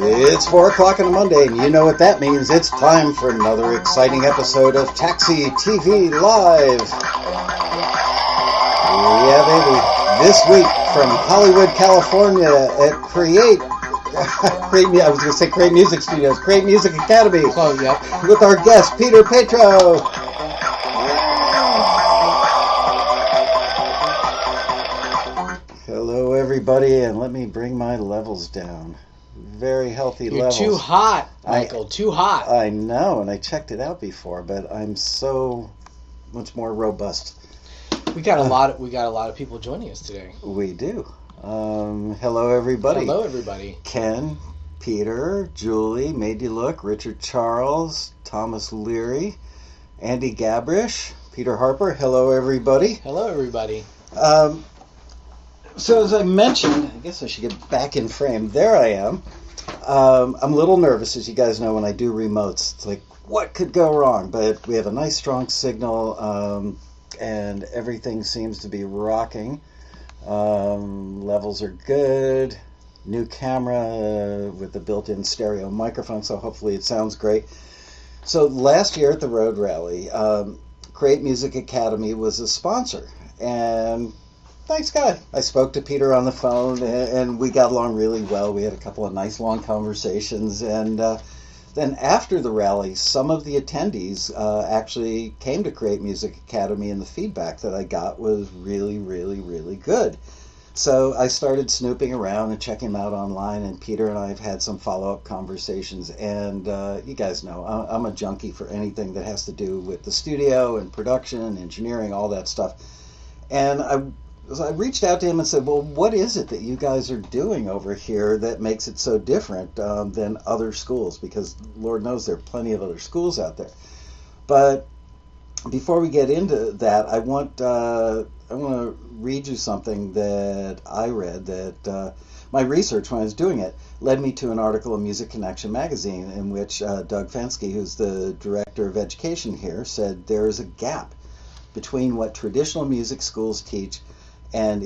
It's 4 o'clock on a Monday, and you know what that means. It's time for another exciting episode of Taxi TV Live. Yeah, baby. This week from Hollywood, California at Cre8. I was going to say Cre8 Music Studios, Cre8 Music Academy. Oh, yep. With our guest, Petro. Hello, everybody, and let me bring my levels down. Very healthy levels. You're too hot, Michael. Too hot. I know, and I checked it out before, but I'm so much more robust. We got a lot of people joining us today. We do. Hello, everybody. Hello, everybody. Ken, Peter, Julie, Made You Look, Richard Charles, Thomas Leary, Andy Gabrish, Peter Harper. Hello, everybody. Hello, everybody. So as I mentioned, I guess I should get back in frame. There I am. I'm a little nervous, as you guys know, when I do remotes. It's like, what could go wrong? But we have a nice, strong signal, and everything seems to be rocking. Levels are good. New camera with the built-in stereo microphone, so hopefully it sounds great. So last year at the Road Rally, Cre8 Music Academy was a sponsor, and nice guy. I spoke to Peter on the phone, and we got along really well. We had a couple of nice long conversations, and then after the rally, some of the attendees actually came to Cre8 Music Academy, and the feedback that I got was really, really, really good. So I started snooping around and checking them out online, and Peter and I have had some follow-up conversations, and you guys know I'm a junkie for anything that has to do with the studio and production, engineering, all that stuff. And I reached out to him and said, well, what is it that you guys are doing over here that makes it so different than other schools? Because Lord knows there are plenty of other schools out there. But before we get into that, I want to read you something that I read that my research when I was doing it led me to an article in Music Connection magazine in which Doug Fensky, who's the director of education here, said there is a gap between what traditional music schools teach and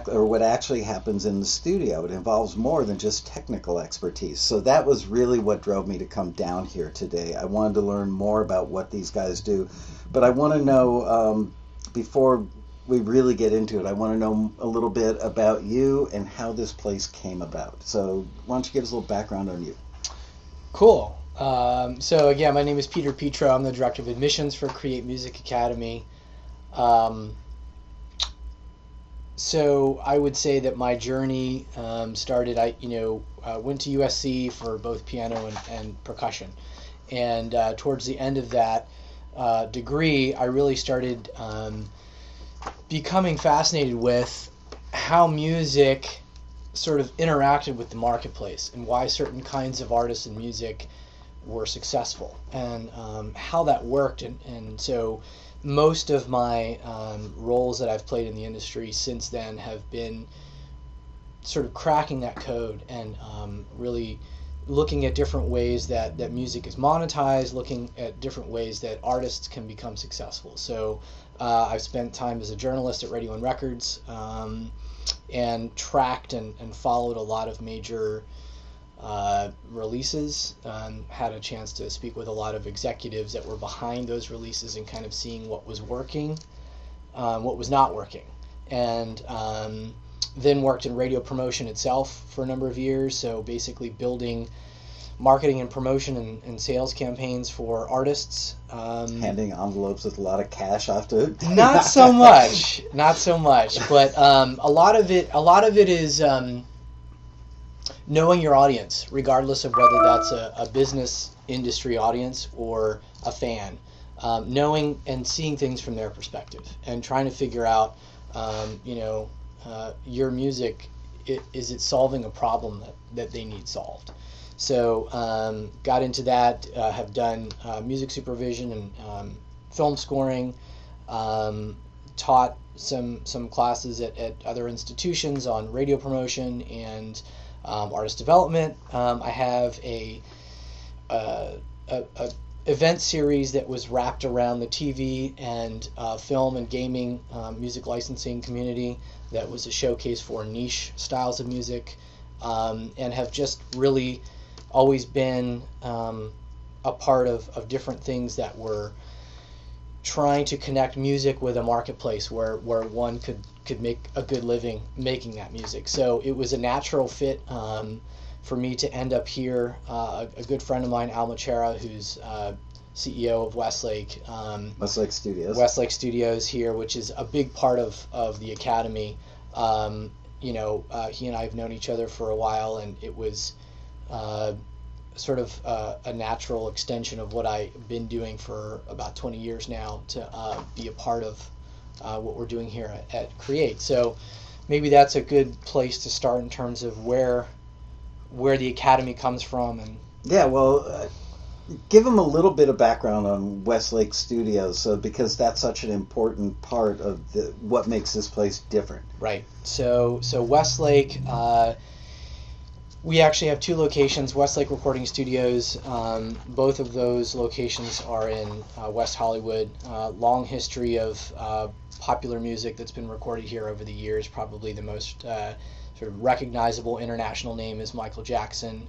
what actually happens in the studio. It involves more than just technical expertise. So that was really what drove me to come down here today. I wanted to learn more about what these guys do, but I want to know, before we really get into it, I want to know a little bit about you and how this place came about. So why don't you give us a little background on you? Cool. So again, my name is Peter Petro. I'm the director of admissions for Cre8 Music Academy. So I would say that my journey started. I went to USC for both piano and percussion, and towards the end of that degree, I really started becoming fascinated with how music sort of interacted with the marketplace and why certain kinds of artists and music were successful and how that worked, and so most of my roles that I've played in the industry since then have been sort of cracking that code and really looking at different ways that music is monetized, looking at different ways that artists can become successful. So I've spent time as a journalist at Radio and Records and tracked and followed a lot of major releases, had a chance to speak with a lot of executives that were behind those releases and kind of seeing what was working, what was not working, and then worked in radio promotion itself for a number of years, so basically building marketing and promotion and sales campaigns for artists. Handing envelopes with a lot of cash off to... Not so much, but a lot of it is knowing your audience, regardless of whether that's a business industry audience or a fan, knowing and seeing things from their perspective and trying to figure out, your music, is it solving a problem that they need solved? So got into that, have done music supervision and film scoring, taught some classes at other institutions on radio promotion and artist development. I have a event series that was wrapped around the TV and film and gaming music licensing community that was a showcase for niche styles of music, and have just really always been a part of different things that were trying to connect music with a marketplace where one could make a good living making that music. So it was a natural fit for me to end up here. A good friend of mine, Al Machera, who's CEO of Westlake. Westlake Studios. Westlake Studios here, which is a big part of the academy. He and I have known each other for a while, and it was sort of a natural extension of what I've been doing for about 20 years now to be a part of what we're doing here at Cre8. So maybe that's a good place to start in terms of where the academy comes from. And yeah, well, give them a little bit of background on Westlake Studios, because that's such an important part of what makes this place different. Right. So Westlake, we actually have two locations, Westlake Recording Studios. Both of those locations are in West Hollywood. Long history of popular music that's been recorded here over the years. Probably the most sort of recognizable international name is Michael Jackson,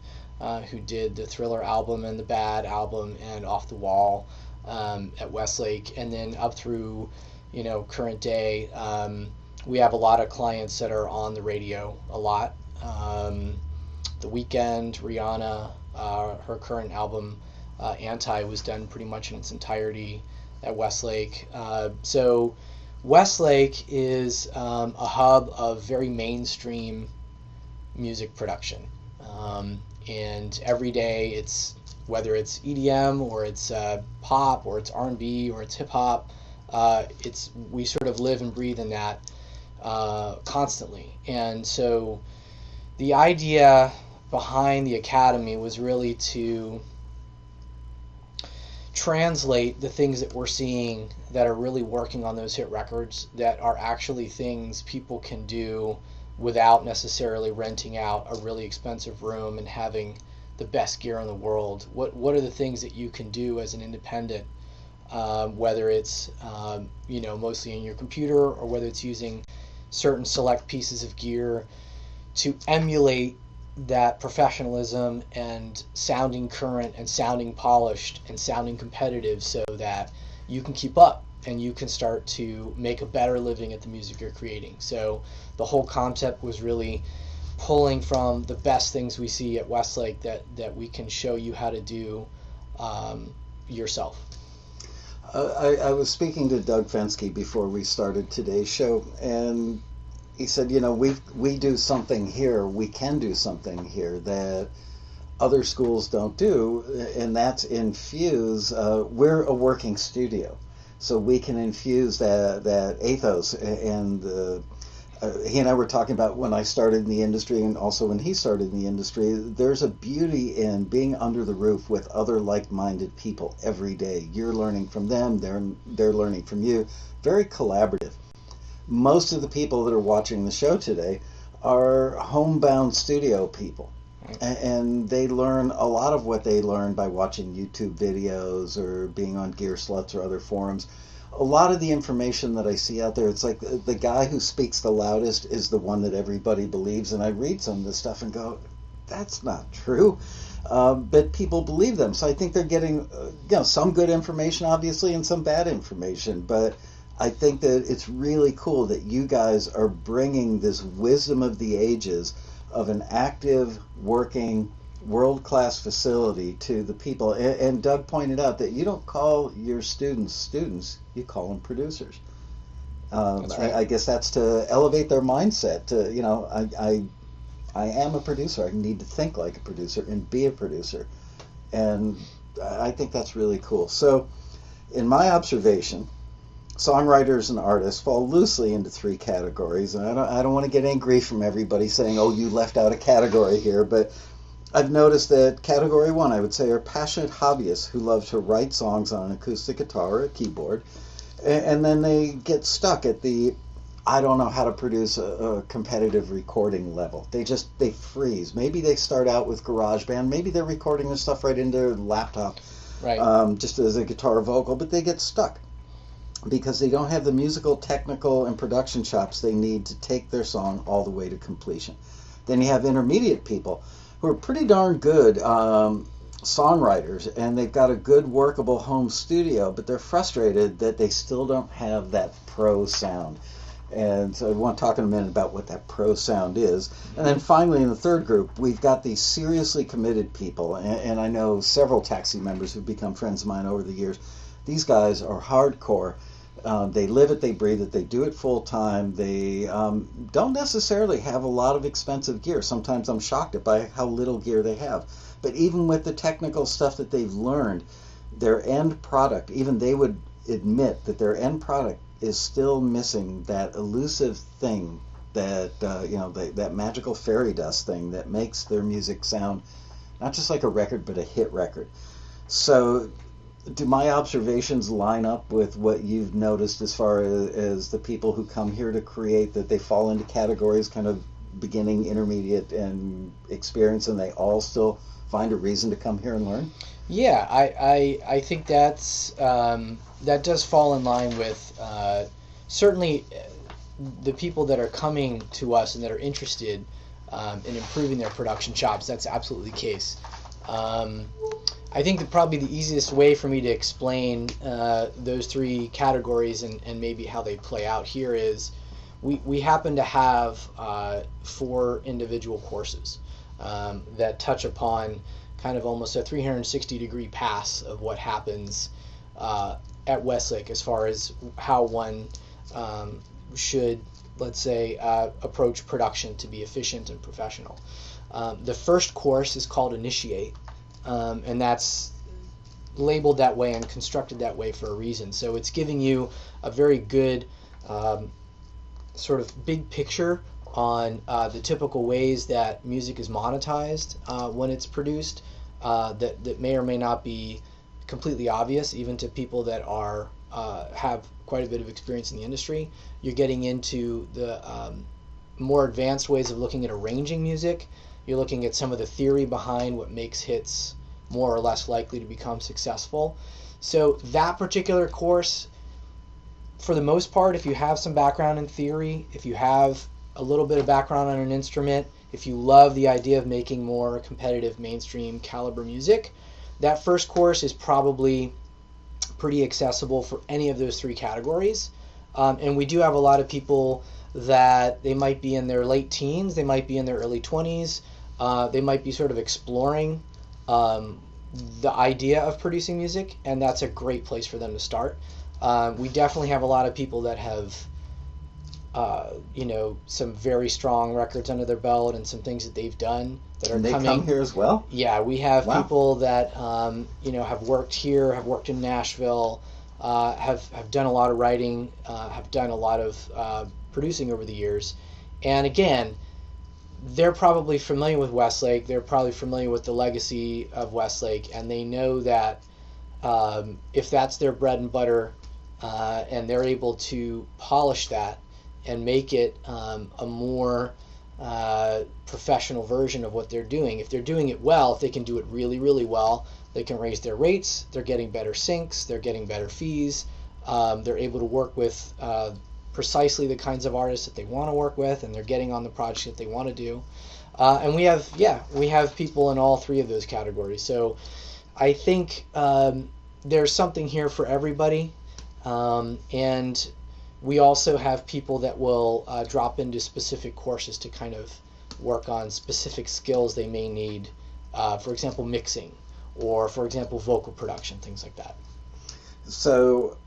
who did the Thriller album and the Bad album and Off the Wall at Westlake. And then up through current day, we have a lot of clients that are on the radio a lot. The Weeknd, Rihanna, her current album Anti was done pretty much in its entirety at Westlake. So Westlake is a hub of very mainstream music production, and every day it's, whether it's EDM or it's pop or it's R&B or it's hip hop, we sort of live and breathe in that constantly. And so the idea behind the academy was really to translate the things that we're seeing that are really working on those hit records, that are actually things people can do without necessarily renting out a really expensive room and having the best gear in the world. What are the things that you can do as an independent, whether it's mostly in your computer, or whether it's using certain select pieces of gear to emulate that professionalism and sounding current and sounding polished and sounding competitive, so that you can keep up and you can start to make a better living at the music you're creating. So the whole concept was really pulling from the best things we see at Westlake that we can show you how to do yourself. I was speaking to Doug Fensky before we started today's show, and he said, we do something here, we can do something here that other schools don't do, and that's infuse, we're a working studio, so we can infuse that ethos. And he and I were talking about when I started in the industry, and also when he started in the industry, there's a beauty in being under the roof with other like-minded people every day. You're learning from them, they're learning from you. Very collaborative. Most of the people that are watching the show today are homebound studio people, and they learn a lot of what they learn by watching YouTube videos or being on Gear Sluts or other forums. A lot of the information that I see out there, it's like the guy who speaks the loudest is the one that everybody believes, and I read some of this stuff and go, that's not true. But people believe them, so I think they're getting some good information, obviously, and some bad information, but I think that it's really cool that you guys are bringing this wisdom of the ages of an active, working, world-class facility to the people. And Doug pointed out that you don't call your students, you call them producers. That's right. I guess that's to elevate their mindset. I am a producer. I need to think like a producer and be a producer. And I think that's really cool. So, in my observation, songwriters and artists fall loosely into three categories, and I don't want to get angry from everybody saying, oh, you left out a category here, but I've noticed that category one, I would say, are passionate hobbyists who love to write songs on an acoustic guitar or a keyboard, and then they get stuck at the I don't know how to produce a competitive recording level. They freeze. Maybe they start out with GarageBand, maybe they're recording their stuff right into their laptop, Right. Just as a guitar vocal, but they get stuck because they don't have the musical, technical, and production chops they need to take their song all the way to completion. Then you have intermediate people who are pretty darn good songwriters, and they've got a good workable home studio, but they're frustrated that they still don't have that pro sound. And so I want to talk in a minute about what that pro sound is. And then finally, in the third group, we've got these seriously committed people. And I know several Taxi members who've become friends of mine over the years. These guys are hardcore. They live it, they breathe it, they do it full time. They don't necessarily have a lot of expensive gear. Sometimes I'm shocked by how little gear they have. But even with the technical stuff that they've learned, their end product, even they would admit that their end product is still missing that elusive thing, that that magical fairy dust thing that makes their music sound not just like a record, but a hit record. So do my observations line up with what you've noticed as far as the people who come here to create, that they fall into categories kind of beginning, intermediate, and experience, and they all still find a reason to come here and learn? Yeah, I think that does fall in line with certainly the people that are coming to us and that are interested in improving their production chops. That's absolutely the case. I think that probably the easiest way for me to explain those three categories and maybe how they play out here is we happen to have 4 individual courses that touch upon kind of almost a 360-degree pass of what happens at Westlake as far as how one should, let's say, approach production to be efficient and professional. The first course is called Initiate, and that's labeled that way and constructed that way for a reason. So it's giving you a very good sort of big picture on the typical ways that music is monetized when it's produced, that may or may not be completely obvious even to people that are have quite a bit of experience in the industry. You're getting into the more advanced ways of looking at arranging music. You're looking at some of the theory behind what makes hits more or less likely to become successful. So that particular course, for the most part, if you have some background in theory, if you have a little bit of background on an instrument, if you love the idea of making more competitive mainstream caliber music, that first course is probably pretty accessible for any of those 3 categories. And we do have a lot of people that they might be in their late teens, they might be in their early 20s, they might be sort of exploring the idea of producing music, and that's a great place for them to start. We definitely have a lot of people that have some very strong records under their belt and some things that they've done that are and they coming. come here as well? Yeah, we have Wow. people that have worked here, have worked in Nashville, have done a lot of writing, have done a lot of producing over the years. And again, they're probably familiar with Westlake. They're probably familiar with the legacy of Westlake, and they know that if that's their bread and butter, and they're able to polish that and make it a more professional version of what they're doing. If they're doing it well, if they can do it really, really well, they can raise their rates, they're getting better syncs, they're getting better fees, they're able to work with precisely the kinds of artists that they want to work with, and they're getting on the projects that they want to do. And we have people in all 3 of those categories. So I think there's something here for everybody. And we also have people that will drop into specific courses to kind of work on specific skills they may need, for example, mixing, or for example, vocal production, things like that. So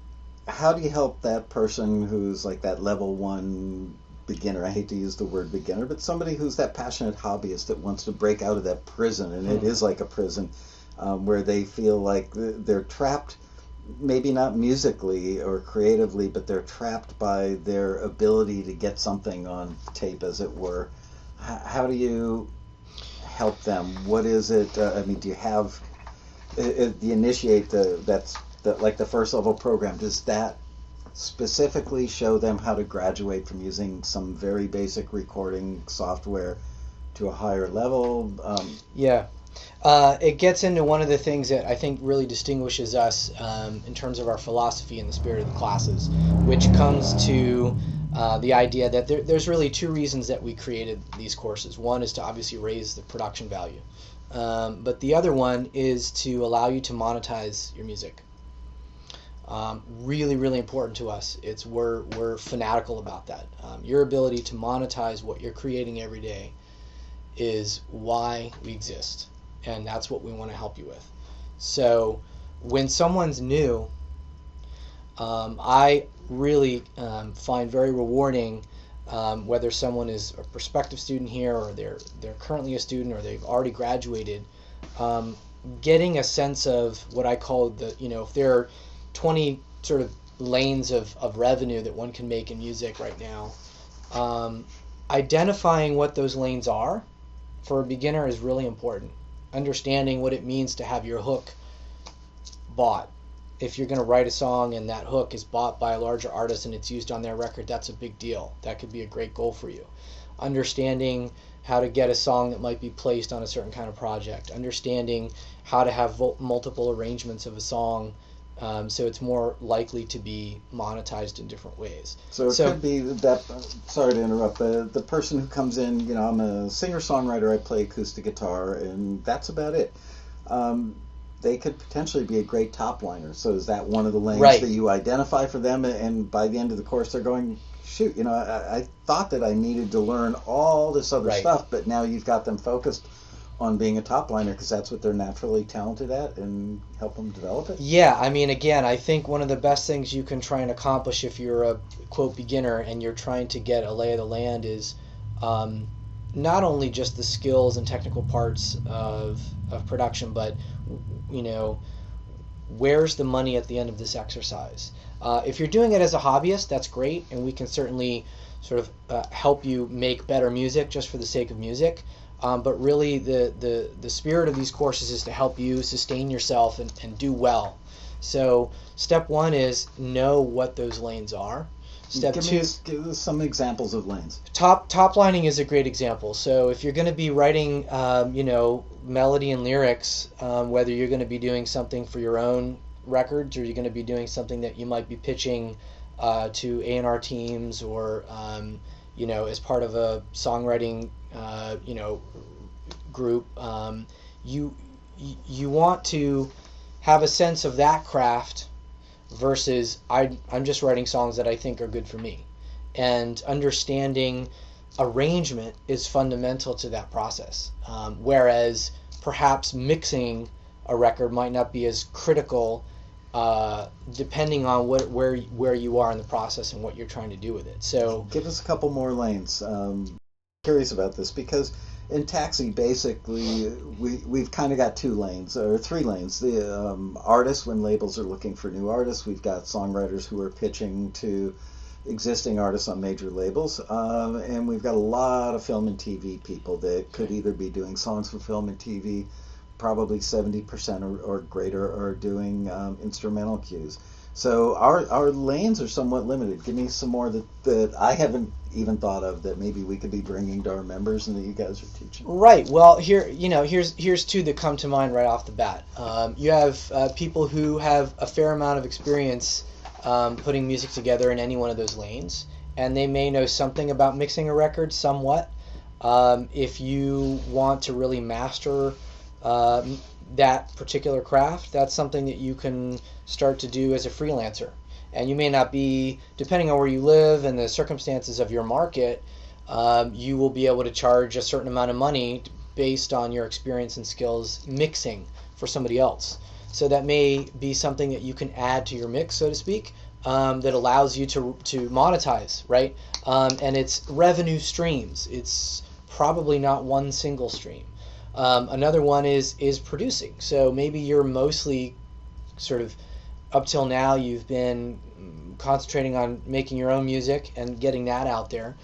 how do you help that person who's like that level 1 beginner? I hate to use the word beginner, but somebody who's that passionate hobbyist that wants to break out of that prison, and it is like a prison, where they feel like they're trapped, maybe not musically or creatively, but they're trapped by their ability to get something on tape, as it were. How do you help them? What is it? Do you have the Initiate, that's like the first level program? Does that specifically show them how to graduate from using some very basic recording software to a higher level? Yeah. It gets into one of the things that I think really distinguishes us in terms of our philosophy and the spirit of the classes, which comes to the idea that there's really two reasons that we created these courses. One is to obviously raise the production value, but the other one is to allow you to monetize your music. Really, really important to us. We're fanatical about that. Your ability to monetize what you're creating every day is why we exist, and that's what we want to help you with. So when someone's new, I really find very rewarding whether someone is a prospective student here or they're currently a student or they've already graduated, getting a sense of what I call if there are 20 sort of lanes of revenue that one can make in music right now, identifying what those lanes are for a beginner is really important. Understanding what it means to have your hook bought. If you're going to write a song and that hook is bought by a larger artist and it's used on their record, that's a big deal. That could be a great goal for you. Understanding how to get a song that might be placed on a certain kind of project. Understanding how to have multiple arrangements of a song so it's more likely to be monetized in different ways. So it could be that, sorry to interrupt, the person who comes in, I'm a singer-songwriter, I play acoustic guitar, and that's about it. They could potentially be a great top liner. So is that one of the lanes that you identify for them, and by the end of the course they're going, shoot, I thought that I needed to learn all this other stuff, but now you've got them focused on being a top liner because that's what they're naturally talented at, and help them develop it? Yeah, I mean, again, I think one of the best things you can try and accomplish if you're a, quote, beginner and you're trying to get a lay of the land is not only just the skills and technical parts of production, but, where's the money at the end of this exercise? If you're doing it as a hobbyist, that's great, and we can certainly sort of help you make better music just for the sake of music. But really, the spirit of these courses is to help you sustain yourself and do well. So step one is know what those lanes are. Step two, give us some examples of lanes. Top lining is a great example. So if you're going to be writing, melody and lyrics, whether you're going to be doing something for your own records or you're going to be doing something that you might be pitching to A&R teams or as part of a songwriting group, you want to have a sense of that craft versus I'm just writing songs that I think are good for me. And understanding arrangement is fundamental to that process. Whereas perhaps mixing a record might not be as critical depending on where you are in the process and what you're trying to do with it. So give us a couple more lanes. Curious about this because in Taxi, basically, we've kind of got two lanes, or three lanes. The artists, when labels are looking for new artists, we've got songwriters who are pitching to existing artists on major labels, and we've got a lot of film and TV people that could either be doing songs for film and TV, probably 70% or greater are doing instrumental cues. So our lanes are somewhat limited. Give me some more that I haven't even thought of that maybe we could be bringing to our members and that you guys are teaching. Right. Well, here's two that come to mind right off the bat. You have people who have a fair amount of experience putting music together in any one of those lanes, and they may know something about mixing a record somewhat. If you want to really master that particular craft, that's something that you can start to do as a freelancer. And you may not be, depending on where you live and the circumstances of your market, you will be able to charge a certain amount of money based on your experience and skills mixing for somebody else. So that may be something that you can add to your mix, so to speak, that allows you to monetize, right? And it's revenue streams. It's probably not one single stream. Another one is producing. So maybe you're mostly sort of, up till now, you've been concentrating on making your own music and getting that out there.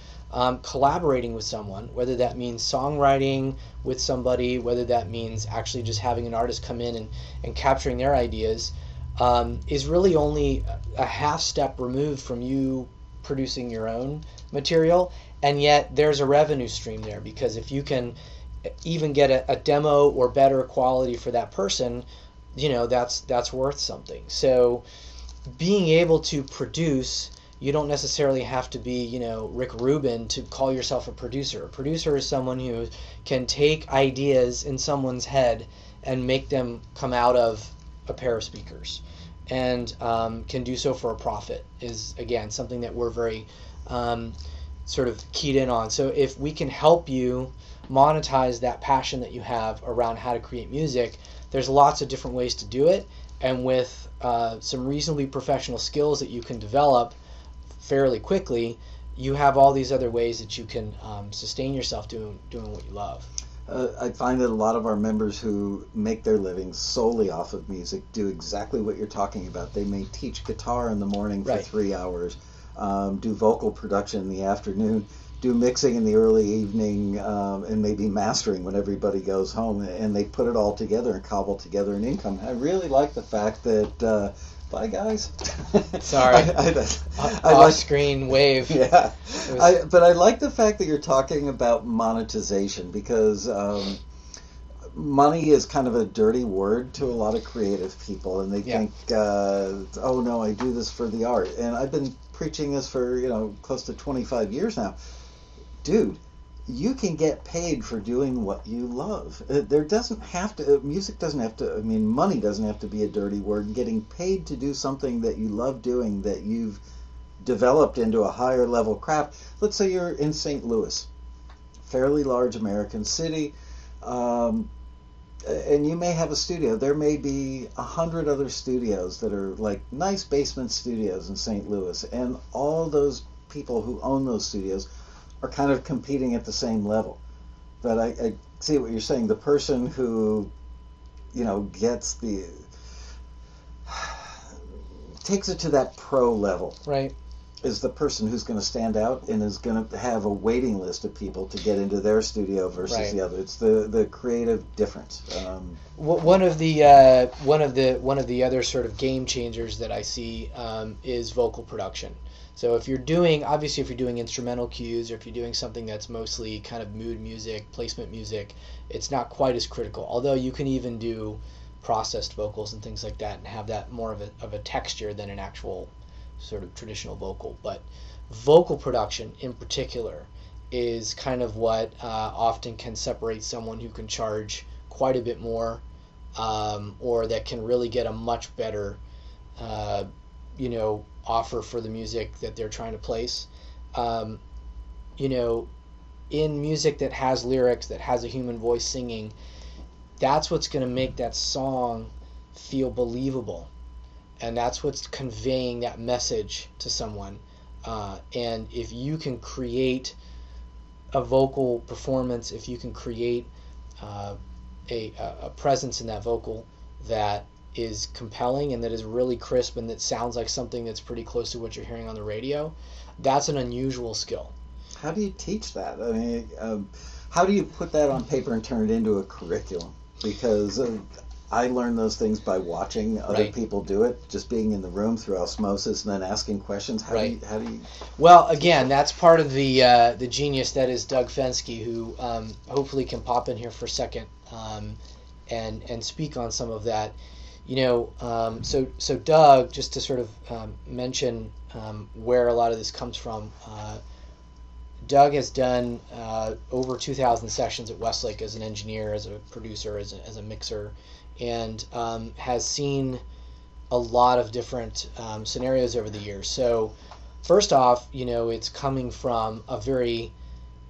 Collaborating with someone, whether that means songwriting with somebody, whether that means actually just having an artist come in and capturing their ideas, is really only a half step removed from you producing your own material. And yet there's a revenue stream there, because if you can even get a demo or better quality for that person, that's worth something. So being able to produce, you don't necessarily have to be, Rick Rubin to call yourself a producer. A producer is someone who can take ideas in someone's head and make them come out of a pair of speakers, and can do so for a profit, is, again, something that we're very sort of keyed in on. So if we can help you monetize that passion that you have around how to create music, there's lots of different ways to do it, and with some reasonably professional skills that you can develop fairly quickly, you have all these other ways that you can sustain yourself doing what you love. I find that a lot of our members who make their living solely off of music do exactly what you're talking about. They may teach guitar in the morning for Right. 3 hours, do vocal production in the afternoon, do mixing in the early evening, and maybe mastering when everybody goes home, and they put it all together and cobble together an income. I really like the fact that bye guys. Sorry. I Off-screen wave. Yeah, was- but I like the fact that you're talking about monetization, because money is kind of a dirty word to a lot of creative people, and they Yeah. think, oh no, I do this for the art. And I've been preaching this for close to 25 years now. Dude, you can get paid for doing what you love. There doesn't have to, music doesn't have to, money doesn't have to be a dirty word. Getting paid to do something that you love doing, that you've developed into a higher level craft. Let's say you're in St. Louis, fairly large American city, and you may have a studio. There may be 100 other studios that are like nice basement studios in St. Louis, and all those people who own those studios are kind of competing at the same level. But I see what you're saying. The person who, gets takes it to that pro level, Right. is the person who's going to stand out and is going to have a waiting list of people to get into their studio versus Right. the other. It's the creative difference. One of the other sort of game changers that I see is vocal production. So if you're doing instrumental cues, or if you're doing something that's mostly kind of mood music, placement music, it's not quite as critical. Although you can even do processed vocals and things like that and have that more of a texture than an actual sort of traditional vocal. But vocal production in particular is kind of what often can separate someone who can charge quite a bit more, or that can really get a much better offer for the music that they're trying to place. In music that has lyrics, that has a human voice singing, that's what's going to make that song feel believable, and that's what's conveying that message to someone. And if you can create a vocal performance, if you can create a presence in that vocal that is compelling and that is really crisp and that sounds like something that's pretty close to what you're hearing on the radio, that's an unusual skill. How do you teach that? How do you put that on paper and turn it into a curriculum? Because I learned those things by watching other Right. people do it, just being in the room through osmosis and then asking questions. How do you? Well, again, that's part of the genius that is Doug Fensky, who hopefully can pop in here for a second and speak on some of that. So Doug, just to sort of mention where a lot of this comes from, Doug has done over 2,000 sessions at Westlake as an engineer, as a producer, as a mixer, and has seen a lot of different scenarios over the years. So first off, it's coming from a very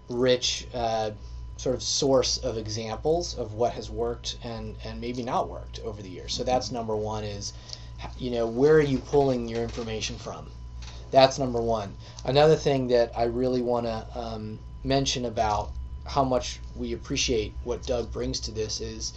rich sort of source of examples of what has worked and maybe not worked over the years. So that's number one, is where are you pulling your information from? That's number one. Another thing that I really want to mention about how much we appreciate what Doug brings to this is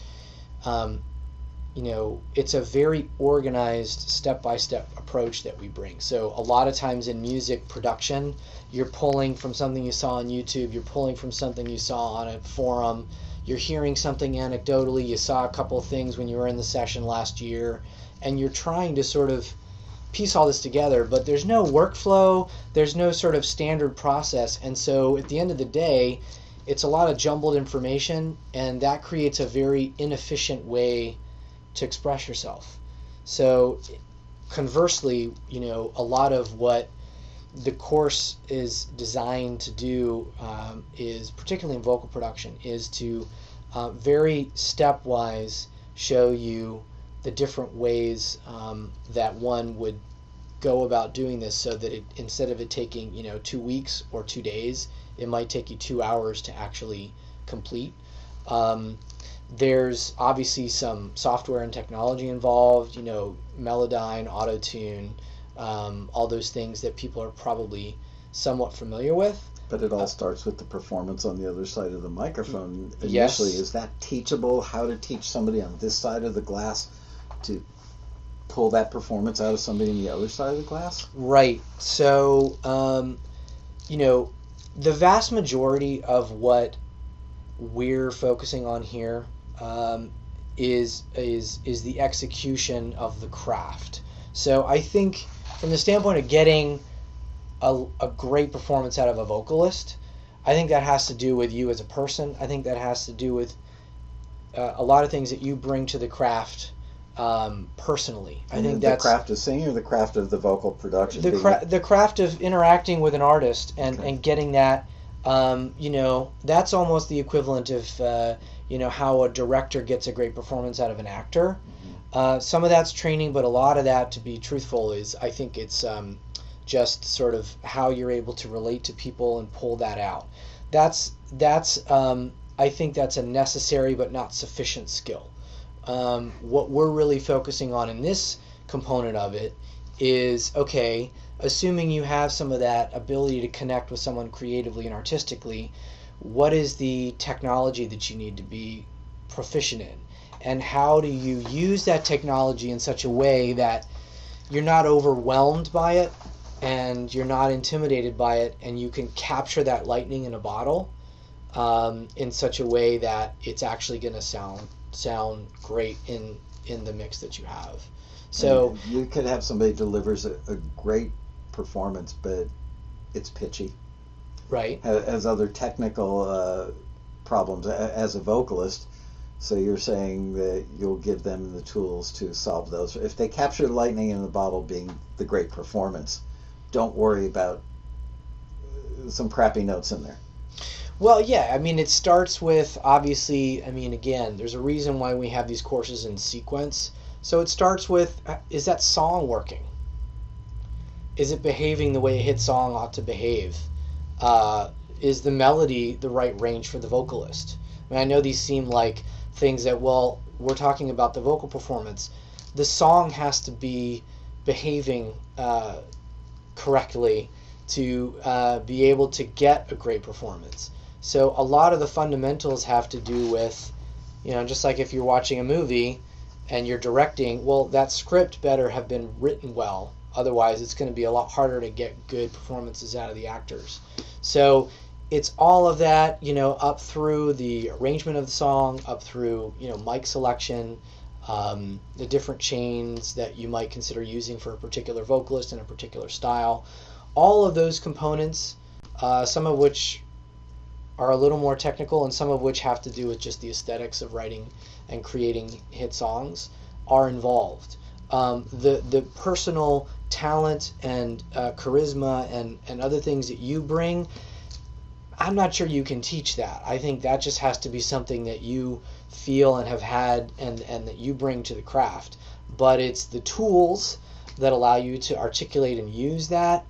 it's a very organized step-by-step approach that we bring. So a lot of times in music production, you're pulling from something you saw on YouTube, you're pulling from something you saw on a forum, you're hearing something anecdotally, you saw a couple of things when you were in the session last year, and you're trying to sort of piece all this together, but there's no workflow, there's no sort of standard process, and so at the end of the day, it's a lot of jumbled information, and that creates a very inefficient way to express yourself. So conversely, a lot of what the course is designed to do, is, particularly in vocal production, is to very stepwise show you the different ways that one would go about doing this, so that instead of it taking 2 weeks or 2 days, it might take you 2 hours to actually complete. There's obviously some software and technology involved, Melodyne, Auto-Tune, all those things that people are probably somewhat familiar with. But it all starts with the performance on the other side of the microphone. Yes. Initially, is that teachable? How to teach somebody on this side of the glass to pull that performance out of somebody on the other side of the glass? Right. So, the vast majority of what we're focusing on here is the execution of the craft. So I think from the standpoint of getting a great performance out of a vocalist, I think that has to do with you as a person. I think that has to do with a lot of things that you bring to the craft personally. I think the that's craft of singing, or the craft of the vocal production. the craft of interacting with an artist and getting that. That's almost the equivalent of how a director gets a great performance out of an actor. Some of that's training, but a lot of that, to be truthful, is, I think it's just sort of how you're able to relate to people and pull that out. That's I think that's a necessary but not sufficient skill. What we're really focusing on in this component of it is, okay, assuming you have some of that ability to connect with someone creatively and artistically, what is the technology that you need to be proficient in? And how do you use that technology in such a way that you're not overwhelmed by it and you're not intimidated by it, and you can capture that lightning in a bottle in such a way that it's actually going to sound great in the mix that you have. So and you could have somebody delivers a great performance, but it's pitchy. Right. Has other technical problems as a vocalist. So you're saying that you'll give them the tools to solve those. If they capture lightning in the bottle being the great performance, don't worry about some crappy notes in there. Well, yeah, I mean, it starts with, obviously, I mean, again, there's a reason why we have these courses in sequence. So it starts with, is that song working? Is it behaving the way a hit song ought to behave? Is the melody the right range for the vocalist? I mean, I know these seem like things that, well, we're talking about the vocal performance. The song has to be behaving correctly to be able to get a great performance. So a lot of the fundamentals have to do with, just like if you're watching a movie and you're directing, well, that script better have been written well. Otherwise, it's going to be a lot harder to get good performances out of the actors. So it's all of that, up through the arrangement of the song, up through, mic selection, the different chains that you might consider using for a particular vocalist in a particular style. All of those components, some of which are a little more technical and some of which have to do with just the aesthetics of writing and creating hit songs, are involved. The personal talent and charisma and other things that you bring, I'm not sure you can teach that. I think that just has to be something that you feel and have had and that you bring to the craft. But it's the tools that allow you to articulate and use that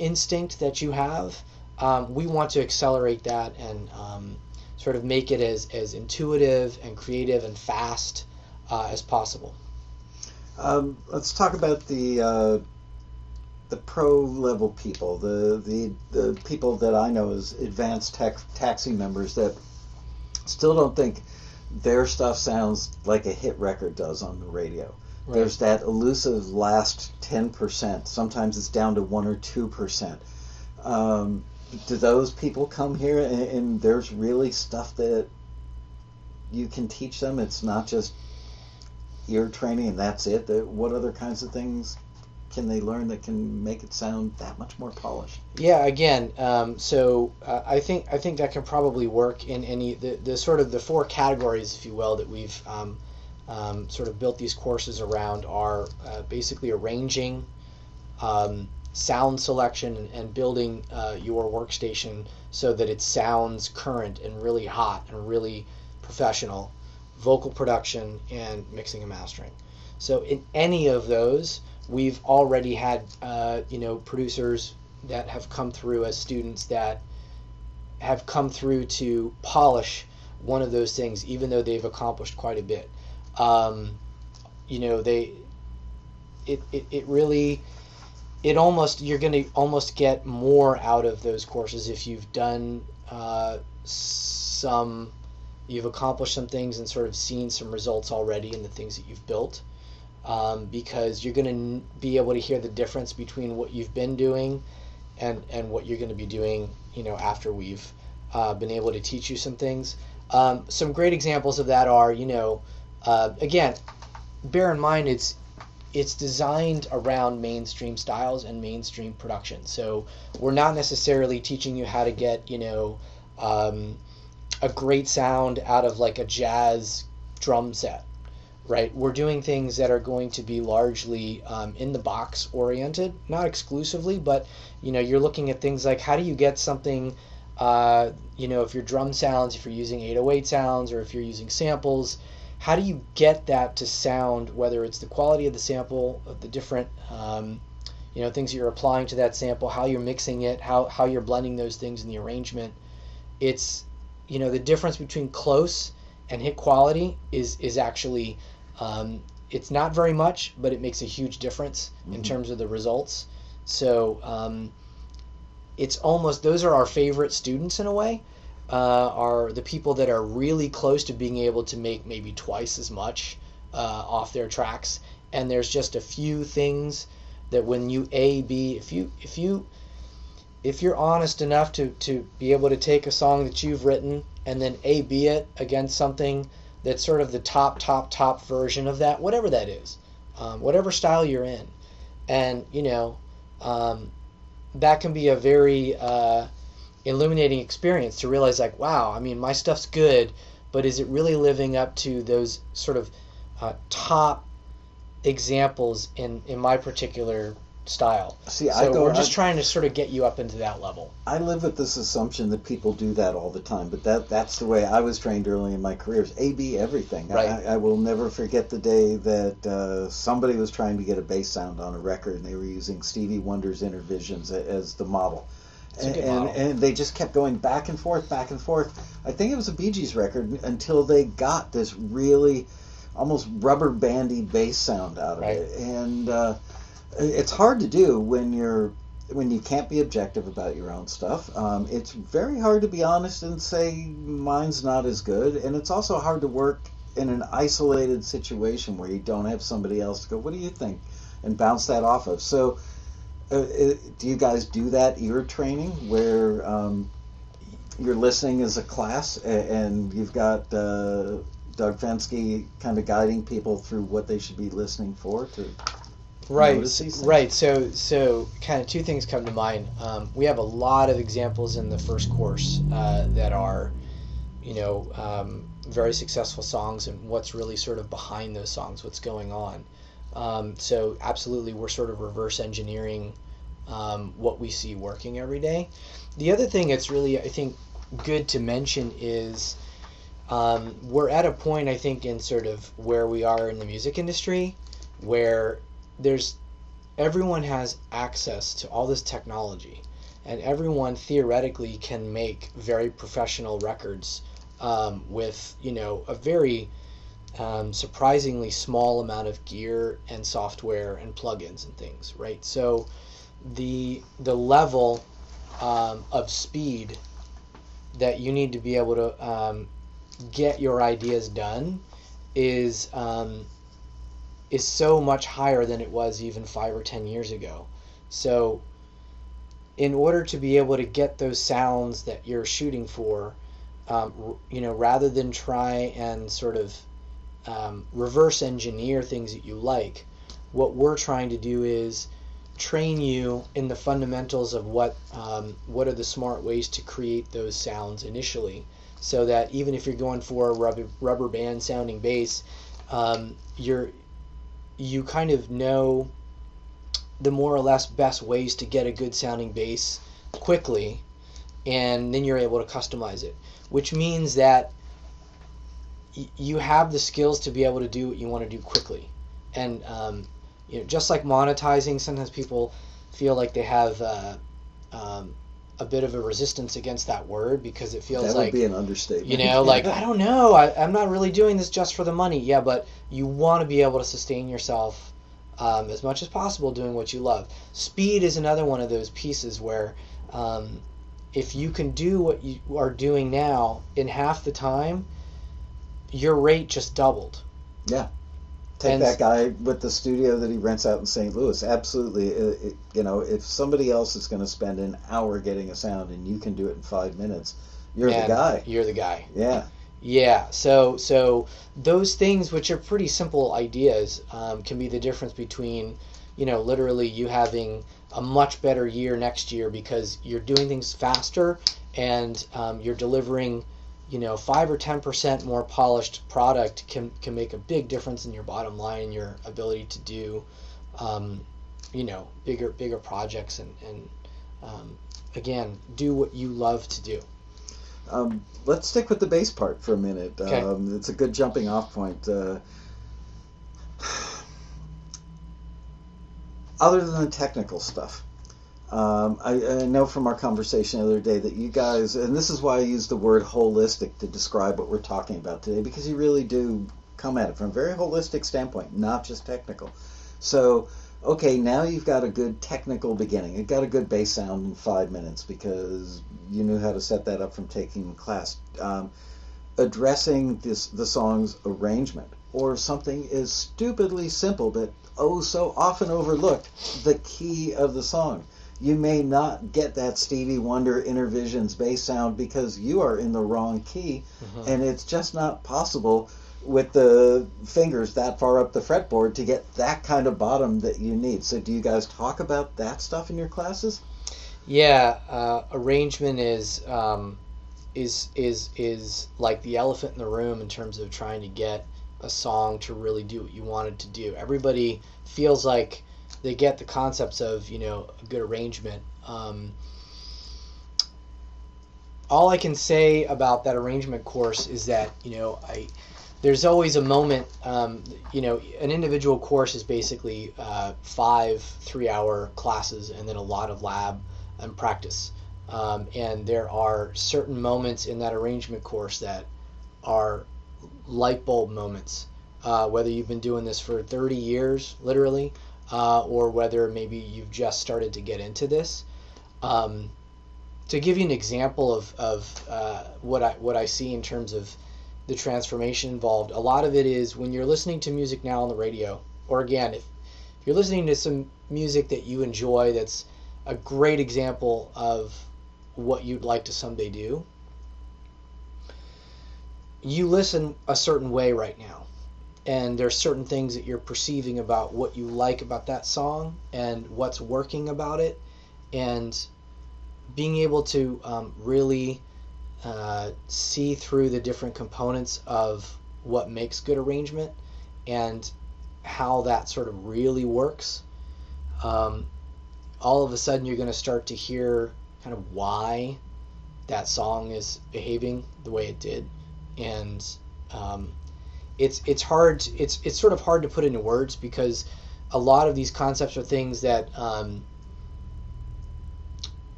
instinct that you have. We want to accelerate that and sort of make it as intuitive and creative and fast as possible. Let's talk about the pro level people, the people that I know as advanced taxi members that still don't think their stuff sounds like a hit record does on the radio. Right. There's that elusive last 10%. Sometimes it's down to 1 or 2%. Do those people come here and there's really stuff that you can teach them? It's not just ear training and that's it. What other kinds of things can they learn that can make it sound that much more polished? Yeah, again, I think that can probably work in any the sort of the four categories, if you will, that we've sort of built these courses around are basically arranging, sound selection, and building your workstation so that it sounds current and really hot and really professional, vocal production, and mixing and mastering. So in any of those, we've already had producers that have come through as students that have come through to polish one of those things, even though they've accomplished quite a bit. They it really it almost you're going to almost get more out of those courses if you've done you've accomplished some things and sort of seen some results already in the things that you've built. Because you're going to be able to hear the difference between what you've been doing and what you're going to be doing, after we've been able to teach you some things. Some great examples of that are, again, bear in mind it's designed around mainstream styles and mainstream production. So we're not necessarily teaching you how to get, a great sound out of like a jazz drum set. Right, we're doing things that are going to be largely in the box oriented, not exclusively, but you're looking at things like how do you get something, if your drum sounds, if you're using 808 sounds, or if you're using samples, how do you get that to sound, whether it's the quality of the sample, of the different things that you're applying to that sample, how you're mixing it, how you're blending those things in the arrangement. It's the difference between close and hit quality is actually it's not very much, but it makes a huge difference in terms of the results. So it's almost, those are our favorite students in a way, are the people that are really close to being able to make maybe twice as much off their tracks. And there's just a few things that when you if you're honest enough to be able to take a song that you've written and then A/B it against something that's sort of the top version of that, whatever that is, whatever style you're in. And, that can be a very illuminating experience to realize like, wow, I mean, my stuff's good, but is it really living up to those sort of top examples in my particular style? See, we're just trying to sort of get you up into that level. I live with this assumption that people do that all the time, but that's the way I was trained early in my career, is A/B everything. Right. I will never forget the day that somebody was trying to get a bass sound on a record, and they were using Stevie Wonder's Intervisions as the model. And they just kept going back and forth. I think it was a Bee Gees record until they got this really almost rubber bandy bass sound out of it. And it's hard to do when you can't be objective about your own stuff. It's very hard to be honest and say mine's not as good, and it's also hard to work in an isolated situation where you don't have somebody else to go, what do you think, and bounce that off of. So do you guys do that ear training where you're listening as a class and you've got Doug Fensky kind of guiding people through what they should be listening for to Right. So kind of two things come to mind. We have a lot of examples in the first course that are, very successful songs and what's really sort of behind those songs, what's going on. So absolutely, we're sort of reverse engineering what we see working every day. The other thing that's really, I think, good to mention is we're at a point, I think, in sort of where we are in the music industry where everyone has access to all this technology, and everyone theoretically can make very professional records with a very surprisingly small amount of gear and software and plugins and things, right? So the level of speed that you need to be able to get your ideas done is so much higher than it was even 5 or 10 years ago. So in order to be able to get those sounds that you're shooting for, rather than try and sort of reverse engineer things that you like, what we're trying to do is train you in the fundamentals of what are the smart ways to create those sounds initially, so that even if you're going for a rubber band sounding bass, you kind of know the more or less best ways to get a good sounding bass quickly, and then you're able to customize it, which means that you have the skills to be able to do what you want to do quickly. And just like monetizing, sometimes people feel like they have a bit of a resistance against that word, because it feels that like, would be an understatement. like, I don't know, I'm not really doing this just for the money. Yeah, but you want to be able to sustain yourself as much as possible doing what you love. Speed is another one of those pieces where if you can do what you are doing now in half the time, your rate just doubled. Yeah. Take that guy with the studio that he rents out in St. Louis. Absolutely. If somebody else is going to spend an hour getting a sound and you can do it in 5 minutes, you're the guy. You're the guy. Yeah. Yeah. So those things, which are pretty simple ideas, can be the difference between, literally you having a much better year next year because you're doing things faster and you're delivering 5 or 10% more polished product can make a big difference in your bottom line and your ability to do, bigger projects and again, do what you love to do. Let's stick with the bass part for a minute. Okay. It's a good jumping off point. Other than the technical stuff, I know from our conversation the other day that you guys, and this is why I use the word holistic to describe what we're talking about today, because you really do come at it from a very holistic standpoint, not just technical. So, okay, now you've got a good technical beginning. You've got a good bass sound in 5 minutes because you knew how to set that up from taking class. Addressing the song's arrangement, or something as stupidly simple but so often overlooked, the key of the song. You may not get that Stevie Wonder Intervisions bass sound because you are in the wrong key, and it's just not possible with the fingers that far up the fretboard to get that kind of bottom that you need. So do you guys talk about that stuff in your classes? Yeah, arrangement is like the elephant in the room in terms of trying to get a song to really do what you want it to do. Everybody feels like they get the concepts of a good arrangement. All I can say about that arrangement course is that there's always a moment. An individual course is basically 5 3-hour classes and then a lot of lab and practice. And there are certain moments in that arrangement course that are light bulb moments, whether you've been doing this for 30 years, literally, or whether maybe you've just started to get into this. To give you an example of what I see in terms of the transformation involved, a lot of it is when you're listening to music now on the radio, or again, if you're listening to some music that you enjoy, that's a great example of what you'd like to someday do. You listen a certain way right now, and there's certain things that you're perceiving about what you like about that song and what's working about it, and being able to really see through the different components of what makes good arrangement and how that sort of really works. All of a sudden you're going to start to hear kind of why that song is behaving the way it did, and it's hard. It's sort of hard to put into words because a lot of these concepts are things that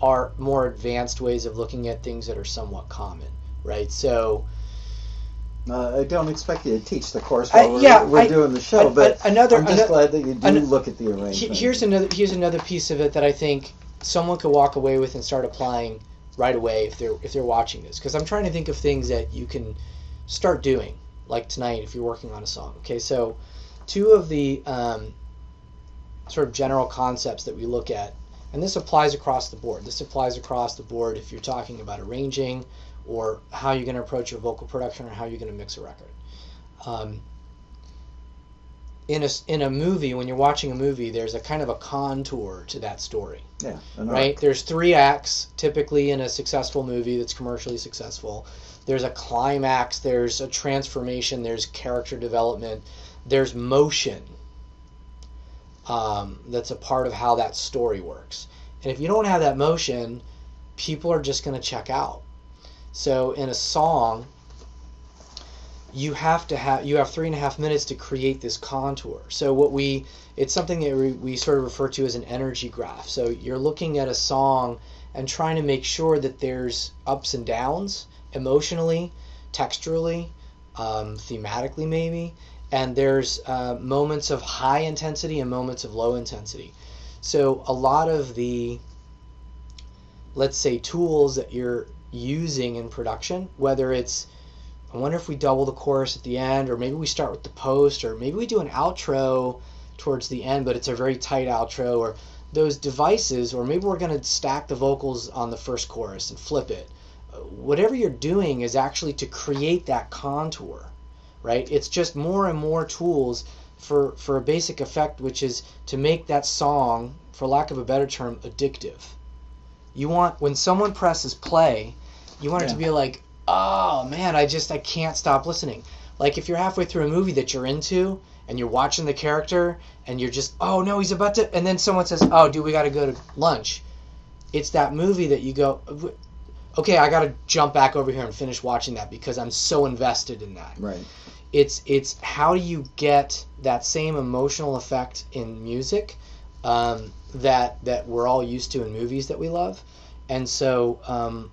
are more advanced ways of looking at things that are somewhat common, right? So I don't expect you to teach the course while we're doing the show, but I'm just glad that you do look at the arrangement. Here's another piece of it that I think someone could walk away with and start applying right away if they're watching this, because I'm trying to think of things that you can start doing, like tonight if you're working on a song. Okay, so two of the sort of general concepts that we look at, and this applies across the board. This applies across the board if you're talking about arranging or how you're going to approach your vocal production or how you're going to mix a record. in a movie, when you're watching a movie, there's a kind of a contour to that story. Yeah. Right? There's 3 acts typically in a successful movie that's commercially successful. There's a climax, there's a transformation, there's character development, there's motion. That's a part of how that story works. And if you don't have that motion, people are just going to check out. So in a song, you have 3.5 minutes to create this contour. So it's something that we sort of refer to as an energy graph. So you're looking at a song and trying to make sure that there's ups and downs emotionally, texturally, thematically maybe, and there's moments of high intensity and moments of low intensity. So a lot of the, let's say, tools that you're using in production, whether it's, I wonder if we double the chorus at the end, or maybe we start with the post, or maybe we do an outro towards the end, but it's a very tight outro, or those devices, or maybe we're going to stack the vocals on the first chorus and flip it. Whatever you're doing is actually to create that contour, right? It's just more and more tools for a basic effect, which is to make that song, for lack of a better term, addictive. You want, when someone presses play, you want it to be like, oh man, I can't stop listening. Like if you're halfway through a movie that you're into and you're watching the character and you're just, oh no, he's about to, and then someone says, oh dude, we got to go to lunch. It's that movie that you go, okay, I got to jump back over here and finish watching that because I'm so invested in that. Right. It's how do you get that same emotional effect in music that we're all used to in movies that we love. And so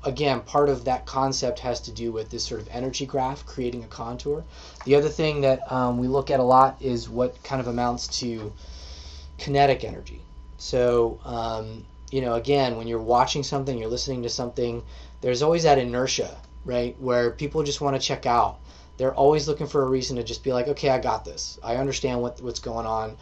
again, part of that concept has to do with this sort of energy graph, creating a contour. The other thing that we look at a lot is what kind of amounts to kinetic energy. So, again, when you're watching something, you're listening to something, there's always that inertia, right, where people just want to check out. They're always looking for a reason to just be like, okay, I got this. I understand what's going on.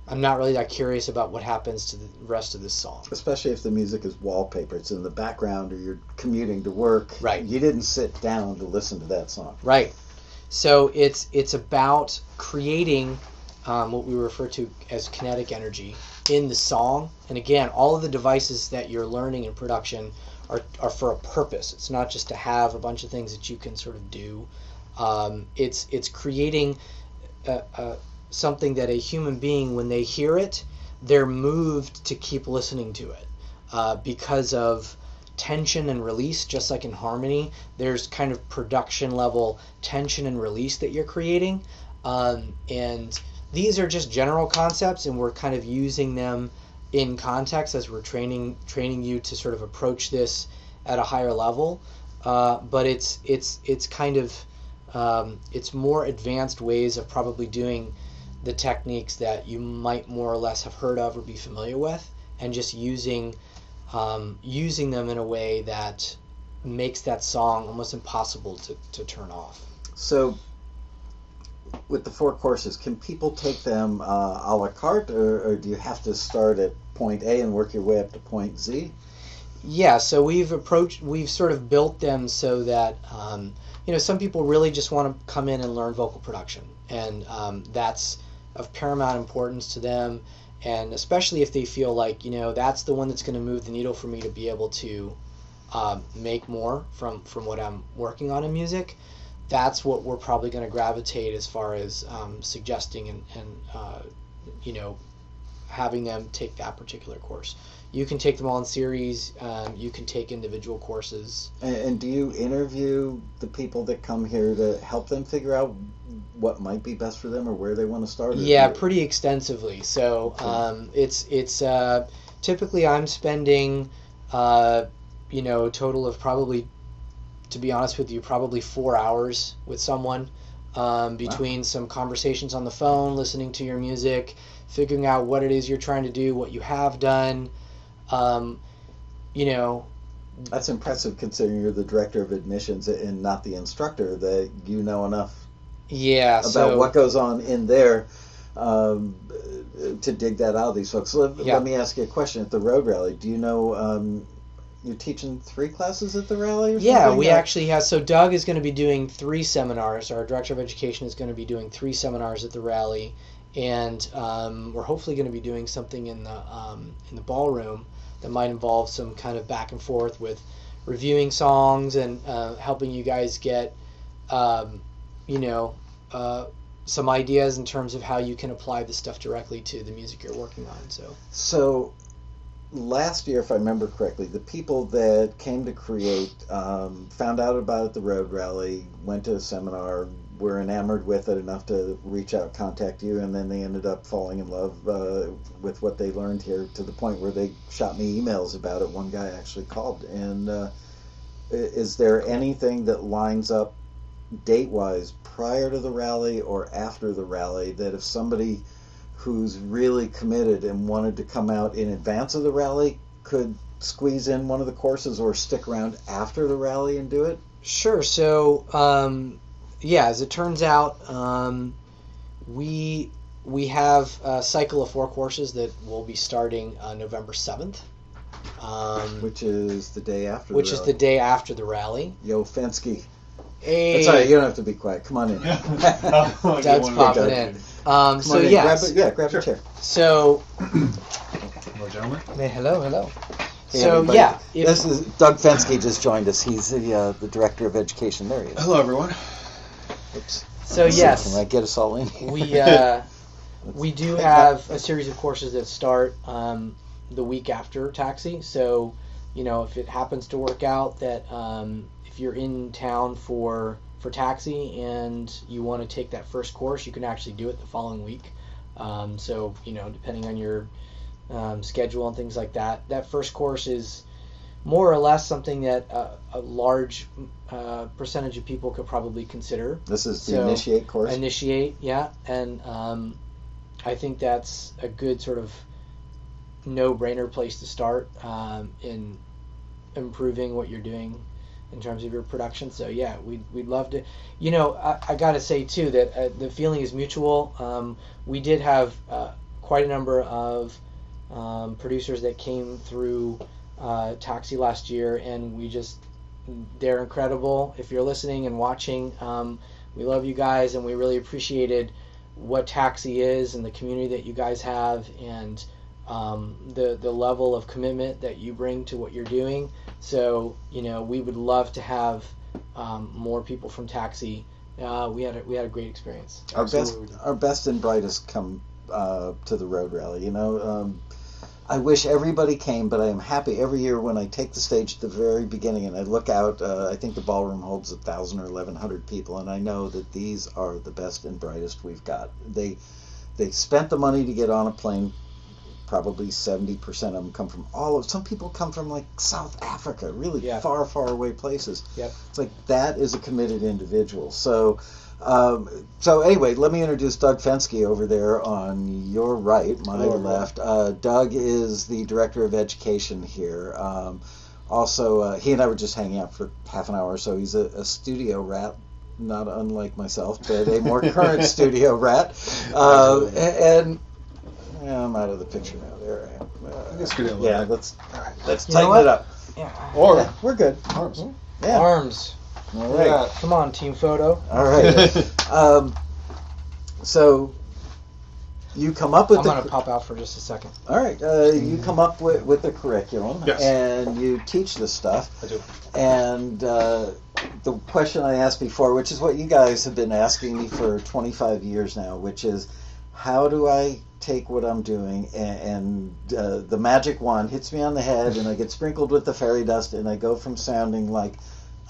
I'm not really that curious about what happens to the rest of this song. Especially if the music is wallpaper. It's in the background or you're commuting to work. Right. You didn't sit down to listen to that song. Right. So it's about creating what we refer to as kinetic energy in the song. And again, all of the devices that you're learning in production are for a purpose. It's not just to have a bunch of things that you can sort of do. It's creating something that a human being, when they hear it, they're moved to keep listening to it because of tension and release. Just like in harmony, there's kind of production level tension and release that you're creating, and these are just general concepts, and we're kind of using them in context as we're training you to sort of approach this at a higher level. But it's kind of it's more advanced ways of probably doing the techniques that you might more or less have heard of or be familiar with, and just using them in a way that makes that song almost impossible to turn off. So with the 4 courses, can people take them a la carte, or do you have to start at point A and work your way up to point Z? Yeah, so we've sort of built them so that some people really just want to come in and learn vocal production, and that's of paramount importance to them, and especially if they feel like that's the one that's going to move the needle for me to be able to make more from what I'm working on in music. That's what we're probably going to gravitate as far as suggesting and having them take that particular course. You can take them all in series. You can take individual courses. And do you interview the people that come here to help them figure out what might be best for them or where they want to start? Yeah, pretty extensively. So it's typically I'm spending a total of probably, to be honest with you, probably 4 hours with someone between some conversations on the phone, listening to your music, figuring out what it is you're trying to do, what you have done. That's impressive considering you're the director of admissions and not the instructor, that you know enough about what goes on in there to dig that out of these folks. Let me ask you a question. At the Road Rally, do you know you're teaching 3 classes at the rally or something? Yeah, we actually have. So Doug is going to be doing 3 seminars. Our director of education is going to be doing 3 seminars at the rally, and we're hopefully going to be doing something in the ballroom that might involve some kind of back and forth with reviewing songs and helping you guys get, some ideas in terms of how you can apply this stuff directly to the music you're working on. So last year, if I remember correctly, the people that came to Cre8 found out about it at the road rally, went to a seminar, were enamored with it enough to reach out, contact you, and then they ended up falling in love with what they learned here, to the point where they shot me emails about it. One guy actually called. And is there anything that lines up date-wise prior to the rally or after the rally that if somebody who's really committed and wanted to come out in advance of the rally could squeeze in one of the courses, or stick around after the rally and do it? Sure. So, as it turns out, we have a cycle of 4 courses that will be starting November 7th. Which is the day after Which the is rally. the day after the rally. Yo, Fensky. Hey. That's all right, you don't have to be quiet. Come on in. Doug's popping in. Grab a chair. So, Hello, gentlemen. hello. Hey, So, everybody. yeah. This is Doug Fensky just joined us. He's the director of education. There he is. Hello, everyone. Oops. So, yes. Can I get us all in here? We do have a series of courses that start the week after Taxi. So, if it happens to work out that if you're in town for Taxi and you want to take that first course, you can actually do it the following week. So, depending on your schedule and things like that, that first course is more or less something that a large percentage of people could probably consider. This is the Initiate course? Initiate, yeah. And I think that's a good sort of no-brainer place to start in improving what you're doing in terms of your production. So yeah, we'd love to. I gotta say too that the feeling is mutual. We did have quite a number of producers that came through Taxi last year, and they're incredible. If you're listening and watching, we love you guys, and we really appreciated what Taxi is and the community that you guys have, and the level of commitment that you bring to what you're doing. So we would love to have more people from Taxi. We had a great experience. Our best and brightest come to the road rally. I wish everybody came, but I am happy every year when I take the stage at the very beginning and I look out. I think the ballroom holds 1,000 or 1,100 people, and I know that these are the best and brightest we've got. They spent the money to get on a plane. Probably 70% of them come from some people come from like South Africa, really far away places. Yep. It's like that is a committed individual. So anyway, let me introduce Doug Fensky over there on your right, my left. Doug is the director of education here. Also, he and I were just hanging out for half an hour or so. He's a studio rat, not unlike myself, but a more current studio rat. And I'm out of the picture now. There I am. Let's get it. Let's tighten it up. Or we're good. arms. Yeah. Arms. All right. Yeah. Come on, team photo. All right. So you come up with I'm gonna pop out for just a second. All right. You come up with the curriculum, Yes. and you teach this stuff. I do. And the question I asked before, which is what you guys have been asking me for 25 years now, which is, how do I take what I'm doing and the magic wand hits me on the head and I get sprinkled with the fairy dust and I go from sounding like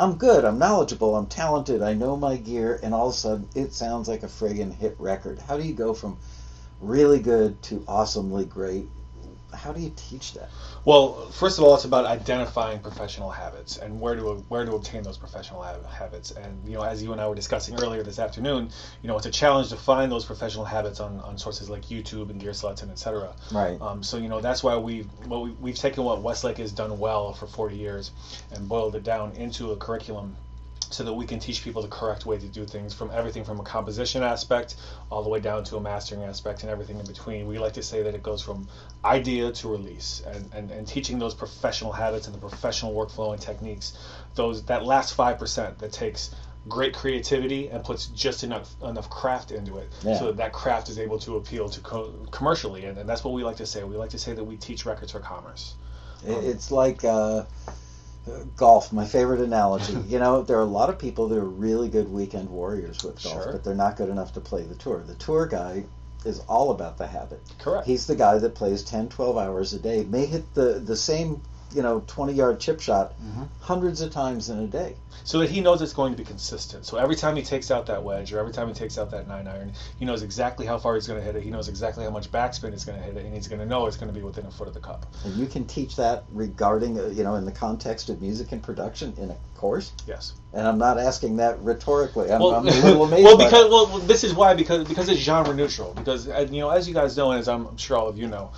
I'm good, I'm knowledgeable, I'm talented, I know my gear, and all of a sudden it sounds like a friggin' hit record. How do you go from really good to awesomely great? How do you teach that? Well, first of all, it's about identifying professional habits and where to obtain those professional habits. And as you and I were discussing earlier this afternoon, it's a challenge to find those professional habits on sources like YouTube and Gearslutz and etc. Right. So that's why we've taken what Westlake has done well for 40 years and boiled it down into a curriculum so that we can teach people the correct way to do things, from everything from a composition aspect all the way down to a mastering aspect and everything in between. We like to say that it goes from idea to release, and teaching those professional habits and the professional workflow and techniques, that last 5% that takes great creativity and puts just enough craft into it, so that craft is able to appeal to commercially, and that's what we like to say. We like to say that we teach records for commerce. It's like golf, my favorite analogy. There are a lot of people that are really good weekend warriors with golf, but they're not good enough to play the tour. The tour guy is all about the habit. Correct. He's the guy that plays 10, 12 hours a day, may hit the same 20-yard chip shot hundreds of times in a day. So that he knows it's going to be consistent. So every time he takes out that wedge, or every time he takes out that 9-iron, he knows exactly how far he's going to hit it. He knows exactly how much backspin it's going to hit it, and he's going to know it's going to be within a foot of the cup. And you can teach that regarding, in the context of music and production in a course? Yes. And I'm not asking that rhetorically. I'm a little amazed. This is why, because it's genre neutral. Because as you guys know, and as I'm sure all of you know,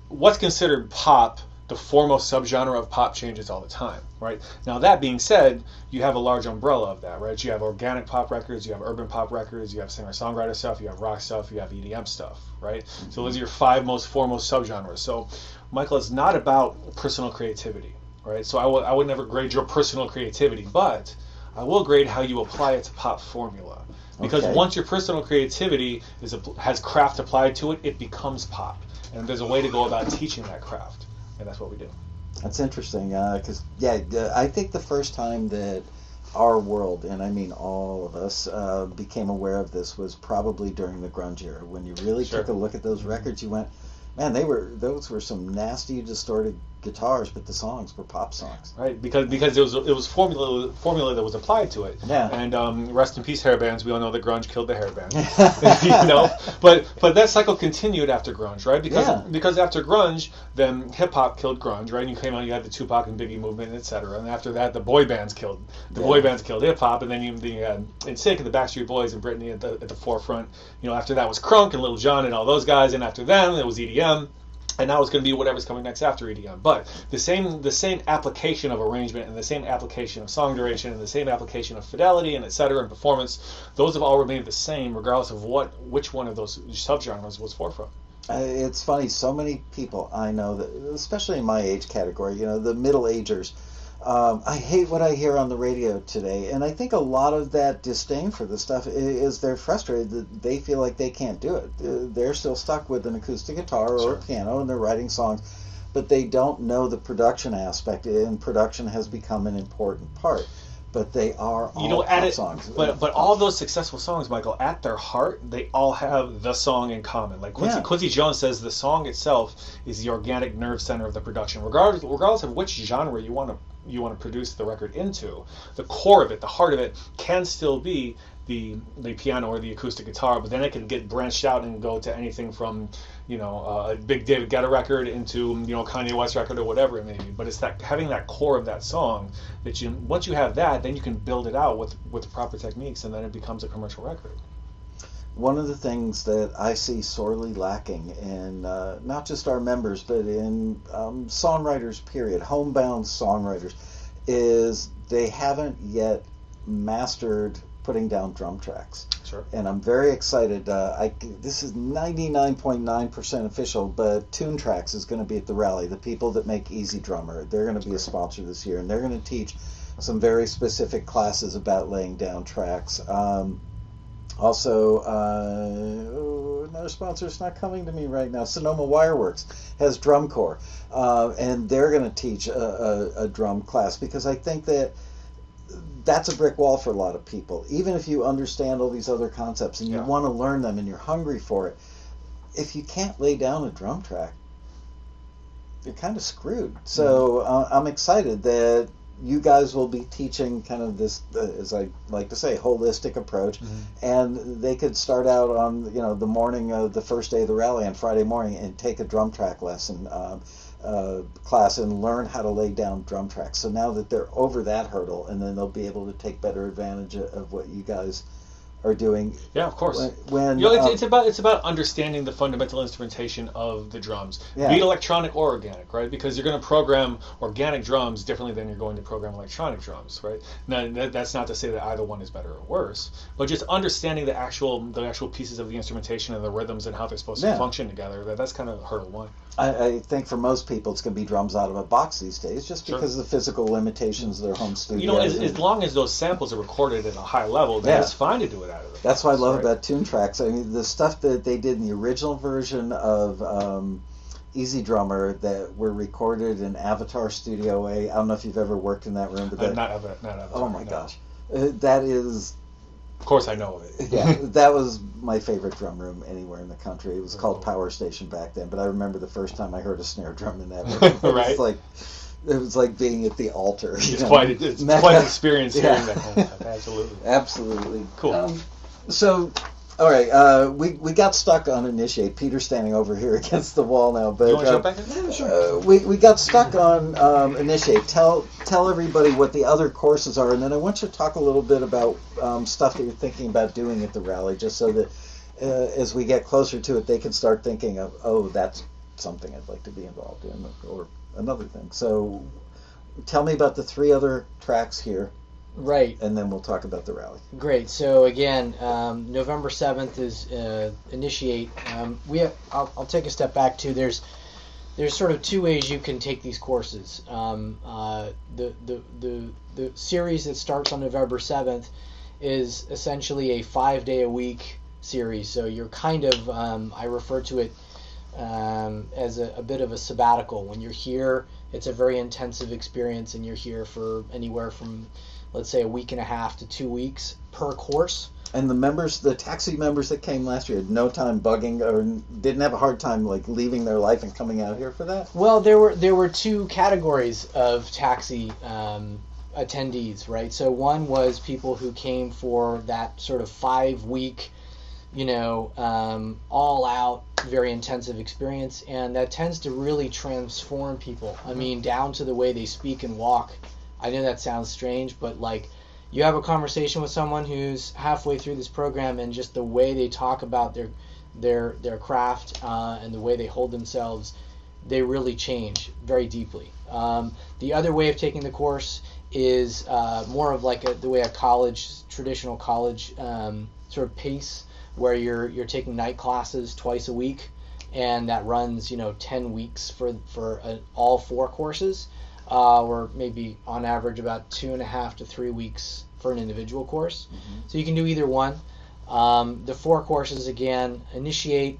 what's considered pop, the foremost subgenre of pop, changes all the time, right? Now, that being said, you have a large umbrella of that, right? You have organic pop records, you have urban pop records, you have singer-songwriter stuff, you have rock stuff, you have EDM stuff, right? Mm-hmm. So those are your 5 most foremost subgenres. So, Michael, it's not about personal creativity, right? So I would never grade your personal creativity, but I will grade how you apply it to pop formula. Because once your personal creativity has craft applied to it, it becomes pop. And there's a way to go about teaching that craft. And that's what we do. That's interesting, because I think the first time that our world, and I mean all of us, became aware of this was probably during the grunge era. When you really took a look at those records, you went, man, those were some nasty, distorted guitars, but the songs were pop songs. Right, because it was formula that was applied to it. Yeah. And rest in peace, hair bands. We all know that grunge killed the hair bands. But that cycle continued after grunge, right? Because after grunge, then hip hop killed grunge, right? And you had the Tupac and Biggie movement, etc. And after that, the boy bands killed hip hop, and then you had NSYNC and the Backstreet Boys and Britney at the forefront. After that was Crunk and Lil Jon and all those guys, and after them it was EDM. And now it's going to be whatever's coming next after EDM. But the same application of arrangement, and the same application of song duration, and the same application of fidelity, and etc. and performance, those have all remained the same regardless of which one of those subgenres was forefront. It's funny, so many people I know, that, especially in my age category, the middle-agers, I hate what I hear on the radio today, and I think a lot of that disdain for the stuff is they're frustrated that they feel like they can't do it. They're still stuck with an acoustic guitar or a piano, and they're writing songs, but they don't know the production aspect, and production has become an important part. But they are all pop songs. But all those successful songs, Michael, at their heart, they all have the song in common. Like Quincy Jones says, the song itself is the organic nerve center of the production, regardless of which genre you want to produce the record into. The core of it, the heart of it, can still be the piano or the acoustic guitar, but then it can get branched out and go to anything from a big David Guetta record into a Kanye West record or whatever it may be. But it's that having that core of that song that once you have that, then you can build it out with proper techniques, and then it becomes a commercial record. One of the things that I see sorely lacking in not just our members, but in songwriters, period, homebound songwriters, is they haven't yet mastered putting down drum tracks. Sure. And I'm very excited. This is 99.9% official, but Tune Tracks is going to be at the rally. The people that make Easy Drummer, they're going to be a sponsor this year, and they're going to teach some very specific classes about laying down tracks. Also, another sponsor is not coming to me right now. Sonoma Wireworks has drum corps, and they're going to teach a drum class, because I think that's a brick wall for a lot of people. Even if you understand all these other concepts and you want to learn them and you're hungry for it, if you can't lay down a drum track, you're kind of screwed. So I'm excited that you guys will be teaching kind of this, as I like to say, holistic approach, and they could start out on the morning of the first day of the rally on Friday morning and take a drum track lesson class and learn how to lay down drum tracks. So now that they're over that hurdle, and then they'll be able to take better advantage of what you guys are doing. Yeah, of course. When it's about understanding the fundamental instrumentation of the drums, be it electronic or organic, right? Because you're going to program organic drums differently than you're going to program electronic drums, right? Now that's not to say that either one is better or worse, but just understanding the actual pieces of the instrumentation and the rhythms and how they're supposed to function together. That's kind of hurdle one. I think for most people it's going to be drums out of a box these days, just because of the physical limitations of their home studio. As long as those samples are recorded at a high level, then it's fine to do it out of it. That's what I love about tune tracks. I mean, the stuff that they did in the original version of Easy Drummer that were recorded in Avatar Studio A. I don't know if you've ever worked in that room, but not Avatar. Oh my gosh, that is. Of course, I know of it. Yeah, that was my favorite drum room anywhere in the country. It was called Power Station back then, but I remember the first time I heard a snare drum in that room. Right. It was like being at the altar. It's quite an experience hearing that kind of stuff. Absolutely. Absolutely. Cool. So, all right, we got stuck on Initiate. Peter's standing over here against the wall now, but you want to jump back in? Yeah, sure. We got stuck on Initiate. Tell everybody what the other courses are, and then I want you to talk a little bit about stuff that you're thinking about doing at the rally, just so that as we get closer to it, they can start thinking of, oh, that's something I'd like to be involved in, or another thing. So tell me about the 3 other tracks here. Right. And then we'll talk about the rally. Great. So again, November 7th is Initiate. I'll take a step back too. There's sort of 2 ways you can take these courses. The series that starts on November 7th is essentially a 5-day-a-week series. So you're kind of, I refer to it as a bit of a sabbatical. When you're here, it's a very intensive experience, and you're here for anywhere from, let's say, a week and a half to 2 weeks per course. And the taxi members that came last year had no time bugging, or didn't have a hard time like leaving their life and coming out here for that? Well, there were 2 categories of taxi attendees, right? So one was people who came for that sort of 5-week, all out, very intensive experience, and that tends to really transform people. I mean, down to the way they speak and walk. I know that sounds strange, but like, you have a conversation with someone who's halfway through this program, and just the way they talk about their craft and the way they hold themselves, they really change very deeply. The other way of taking the course is more of like the way a traditional college sort of pace, where you're taking night classes twice a week, and that runs 10 weeks for all 4 courses. Or maybe on average about 2.5 to 3 weeks for an individual course. Mm-hmm. So you can do either one. The 4 courses, again, Initiate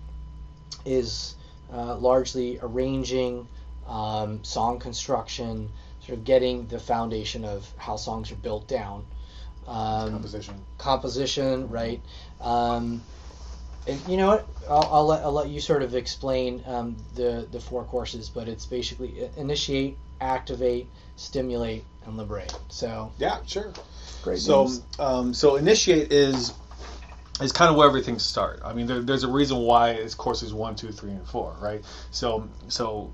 is largely arranging, song construction, sort of getting the foundation of how songs are built down. Composition, right. And you know what? I'll let you sort of explain the 4 courses, but it's basically Initiate, Activate, Stimulate, and Liberate. So yeah, sure. Great. So so Initiate is kind of where everything starts. I mean, there's a reason why it's courses 1, 2, 3, and 4, right? So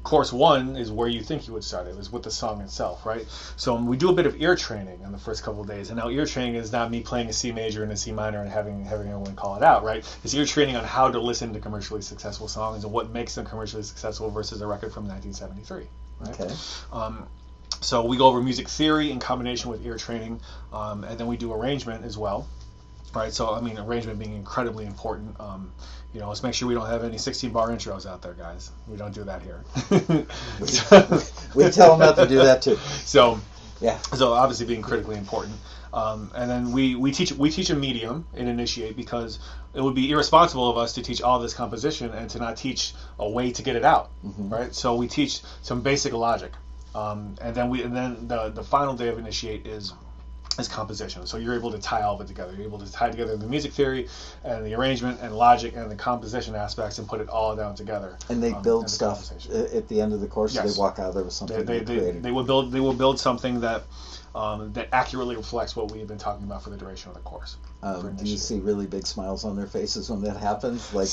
course 1 is where you think you would start. It was with the song itself, right? So we do a bit of ear training in the first couple of days, and now ear training is not me playing a C major and a C minor and having everyone call it out, right? It's ear training on how to listen to commercially successful songs and what makes them commercially successful versus a record from 1973. Right? Okay. So we go over music theory in combination with ear training, and then we do arrangement as well. Right, so I mean, arrangement being incredibly important. Let's make sure we don't have any 16-bar intros out there, guys. We don't do that here. We tell them not to do that too. So obviously being critically important. And then we teach a medium in Initiate, because it would be irresponsible of us to teach all this composition and to not teach a way to get it out. Mm-hmm. Right, so we teach some basic logic, and then the final day of Initiate is composition. So you're able to tie all of it together. You're able to tie together the music theory and the arrangement and logic and the composition aspects and put it all down together. And they build stuff at the end of the course. Yes. So they walk out there with something they will build something that that accurately reflects what we have been talking about for the duration of the course. Do you see really big smiles on their faces when that happens? Like,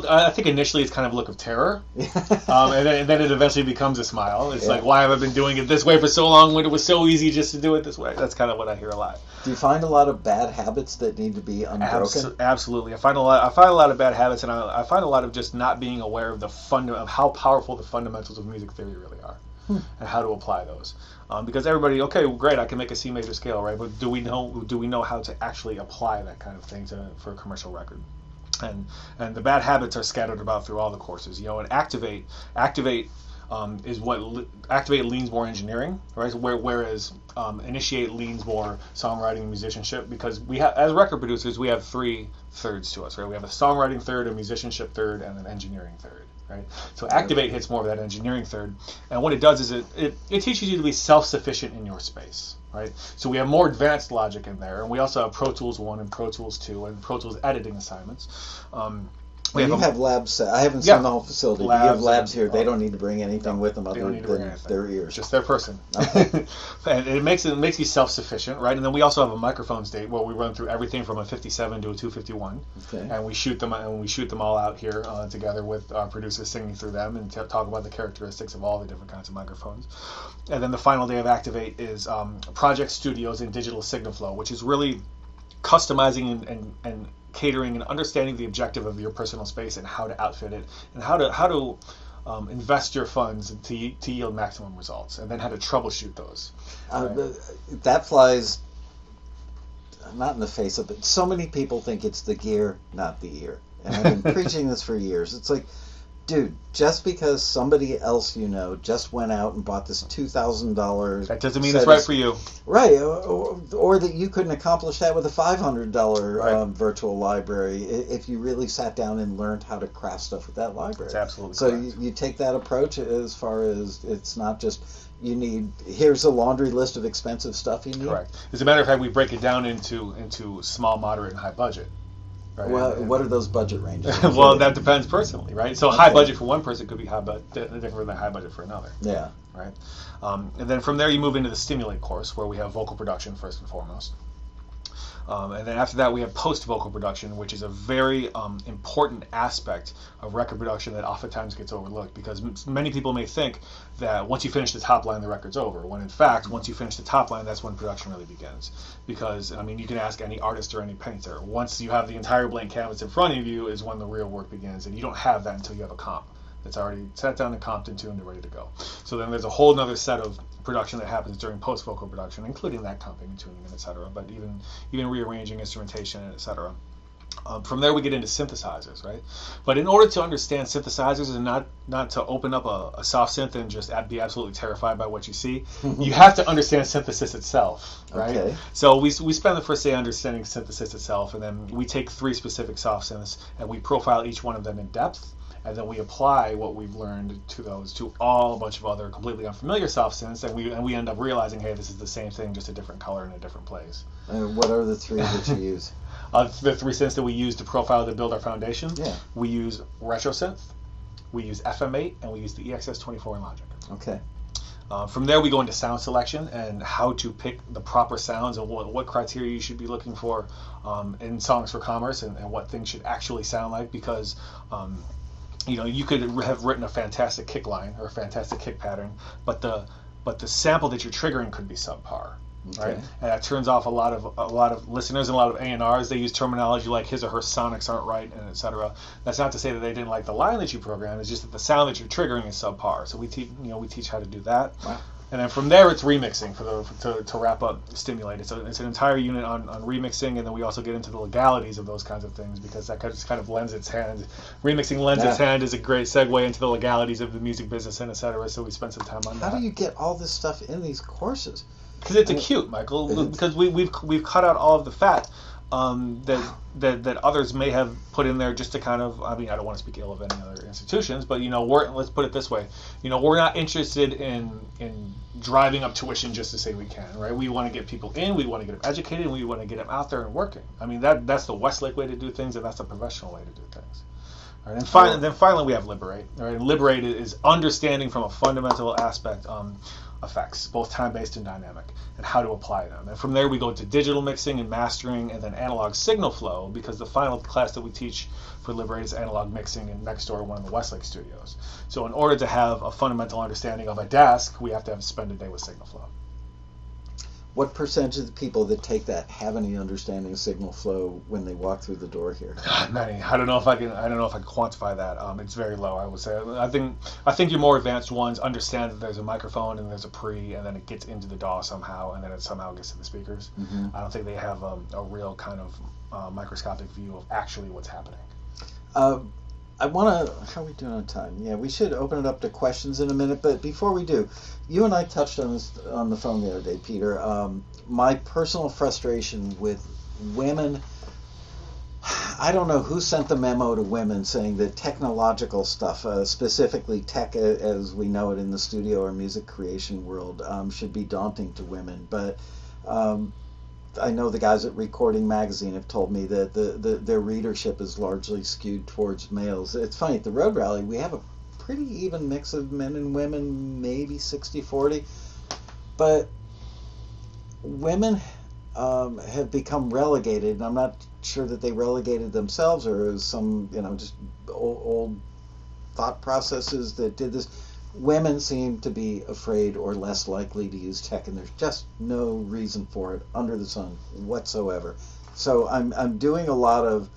I think initially it's kind of a look of terror, and then it eventually becomes a smile. It's like, why have I been doing it this way for so long when it was so easy just to do it this way? That's kind of what I hear a lot. Do you find a lot of bad habits that need to be unbroken? Absolutely. I find a lot of bad habits, and I find a lot of just not being aware of of how powerful the fundamentals of music theory really are, and how to apply those. Because everybody, okay, great, I can make a C major scale, right? But do we know how to actually apply that kind of thing for a commercial record? And the bad habits are scattered about through all the courses. And activate leans more engineering, right? Whereas initiate leans more songwriting and musicianship, because we have, as record producers, we have 3 thirds to us, right? We have a songwriting third, a musicianship third, and an engineering third. Right? So activate hits more of that engineering third, and what it does is it teaches you to be self-sufficient in your space, right? So we have more advanced logic in there, and we also have Pro Tools 1 and Pro Tools 2 and Pro Tools editing assignments. You have labs. I haven't seen the whole facility. You have labs here. They don't need to bring anything with them other than their ears. Just their person. Okay. And it makes you self-sufficient, right? And then we also have a microphone state where we run through everything from a 57 to a 251, and we shoot them all out here together with our producers singing through them and talk about the characteristics of all the different kinds of microphones. And then the final day of Activate is Project Studios and Digital Signal Flow, which is really customizing and catering and understanding the objective of your personal space and how to outfit it and how to invest your funds to yield maximum results, and then how to troubleshoot those. That flies not in the face of it. So many people think it's the gear, not the ear. And I've been preaching this for years. It's like, dude, just because somebody else just went out and bought this $2,000... That doesn't mean it's right for you. Right, or that you couldn't accomplish that with a $500 virtual library if you really sat down and learned how to craft stuff with that library. That's absolutely so correct. You take that approach as far as it's not just... here's a laundry list of expensive stuff you need. Correct. As a matter of fact, we break it down into small, moderate, and high budget. Right? Well, what are those budget ranges? Well, that depends personally, right? So high budget for one person could be different than high budget for another. Yeah. Right. And then from there you move into the Stimulate course, where we have vocal production first and foremost. And then after that we have post-vocal production, which is a very important aspect of record production that oftentimes gets overlooked, because many people may think that once you finish the top line, the record's over, when in fact, once you finish the top line, that's when production really begins. Because, you can ask any artist or any painter. Once you have the entire blank canvas in front of you is when the real work begins, and you don't have that until you have a comp that's already set down and comped and tuned and ready to go. So then there's a whole other set of production that happens during post-vocal production, including that comping and tuning and etc. But even rearranging instrumentation and etc. From there we get into synthesizers, right? But in order to understand synthesizers and not to open up a soft synth and just be absolutely terrified by what you see, you have to understand synthesis itself, right? Okay. So we spend the first day understanding synthesis itself, and then we take 3 specific soft synths and we profile each one of them in depth. And then we apply what we've learned to a bunch of other completely unfamiliar soft synths, and we end up realizing, hey, this is the same thing, just a different color in a different place. And what are the 3 that you use? The 3 synths that we use to profile to build our foundation. Yeah. We use RetroSynth, we use FM8, and we use the EXS24 in Logic. Okay. From there we go into sound selection and how to pick the proper sounds and what criteria you should be looking for in Songs for Commerce, and what things should actually sound like, because you could have written a fantastic kick line or a fantastic kick pattern, but the sample that you're triggering could be subpar, right? And that turns off a lot of listeners and a lot of A&Rs. They use terminology like his or her sonics aren't right, and etc. That's not to say that they didn't like the line that you programmed. It's just that the sound that you're triggering is subpar. So we teach how to do that. Wow. And then from there, it's remixing to wrap up Stimulate. It's an entire unit on remixing, and then we also get into the legalities of those kinds of things, because that kind of lends its hand. Remixing lends its hand is a great segue into the legalities of the music business and et cetera, so we spend some time on that. How do you get all this stuff in these courses? Because it's acute, Michael. Because we've cut out all of the fat that others may have put in there just to kind of, I don't want to speak ill of any other institutions, but let's put it this way, we're not interested in driving up tuition just to say we can, right? We want to get people in, we want to get them educated, and we want to get them out there and working. That's the Westlake way to do things, and that's the professional way to do things. All right, and finally we have Liberate. All right, and Liberate is understanding from a fundamental aspect effects, both time-based and dynamic, and how to apply them. And from there we go to digital mixing and mastering, and then analog signal flow, because the final class that we teach for Liberate is analog mixing in next door, one of the Westlake Studios. So in order to have a fundamental understanding of a desk, we have to spend a day with signal flow. What percentage of the people that take that have any understanding of signal flow when they walk through the door here? Many. I don't know if I can quantify that. It's very low, I would say. I think your more advanced ones understand that there's a microphone and there's a pre, and then it gets into the DAW somehow, and then it somehow gets to the speakers. Mm-hmm. I don't think they have a real kind of microscopic view of actually what's happening. I want to. How are we doing on time? Yeah, we should open it up to questions in a minute. But before we do, you and I touched on this on the phone the other day, Peter. My personal frustration with women. I don't know who sent the memo to women saying that technological stuff, specifically tech as we know it in the studio or music creation world, should be daunting to women. But I know the guys at Recording Magazine have told me that their readership is largely skewed towards males. It's funny, at the Road Rally, we have a pretty even mix of men and women, maybe 60-40. But women have become relegated, and I'm not sure that they relegated themselves or as some, just old thought processes that did this. Women seem to be afraid or less likely to use tech, and there's just no reason for it under the sun whatsoever. So I'm doing a lot of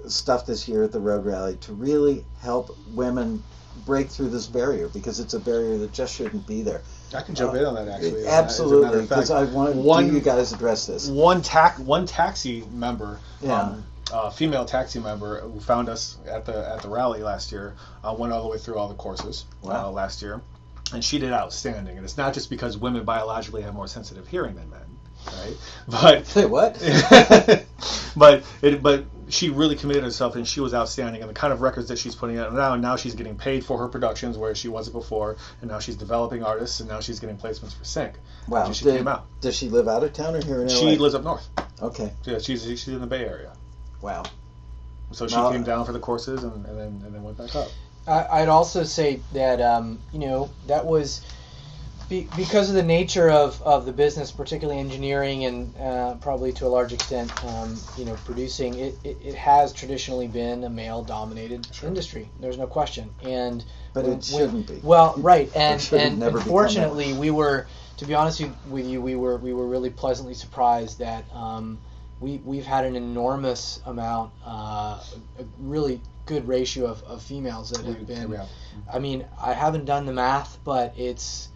stuff this year at the Road Rally to really help women break through this barrier, because it's a barrier that just shouldn't be there. I can jump in on that, actually. Absolutely, because I want you guys address this. One taxi member, Yeah. Female taxi member who found us at the rally last year, went all the way through all the courses. Wow. Last year, and she did outstanding. And it's not just because women biologically have more sensitive hearing than men, right? But Say what? but she really committed herself, and she was outstanding. And the kind of records that she's putting out now she's getting paid for her productions, where she wasn't before, and now she's developing artists, and now she's getting placements for Sync. Wow. She came out. Does she live out of town or here in LA? She lives up north. Okay. Yeah, she's in the Bay Area. Wow. So she came down for the courses and then went back up. I'd also say that that was because of the nature of the business, particularly engineering and probably to a large extent, producing. It has traditionally been a male-dominated industry. There's no question. But it shouldn't be. Well, right, and never unfortunately, we were. To be honest with you, we were really pleasantly surprised that we've had an enormous amount, a really good ratio of females that have been. Yeah. I mean, I haven't done the math, but it's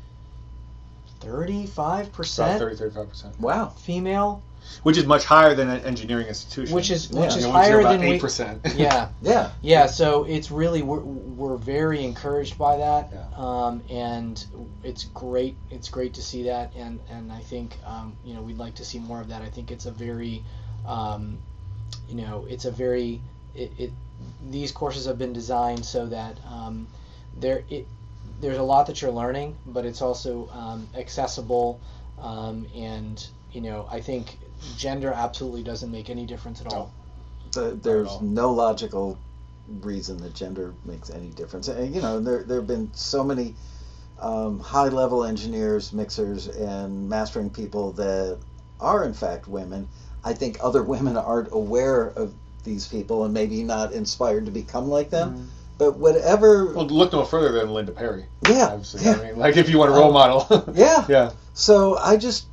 35%. 35%. Wow. Female. Which is much higher than an engineering institution. Which is You're higher about than 8%. Yeah. Yeah. So it's really we're very encouraged by that, and it's great. It's great to see that, and I think we'd like to see more of that. I think it's a very, these courses have been designed so that there's a lot that you're learning, but it's also all, and I think gender absolutely doesn't make any difference at all. There's no logical reason that gender makes any difference. And there have been so many high-level engineers, mixers, and mastering people that are in fact women. I think other women aren't aware of these people and maybe not inspired to become like them. Mm-hmm. But whatever. Well, look no further than Linda Perry. Yeah. Obviously. I mean, like if you want a role model. Yeah. Yeah. So I just,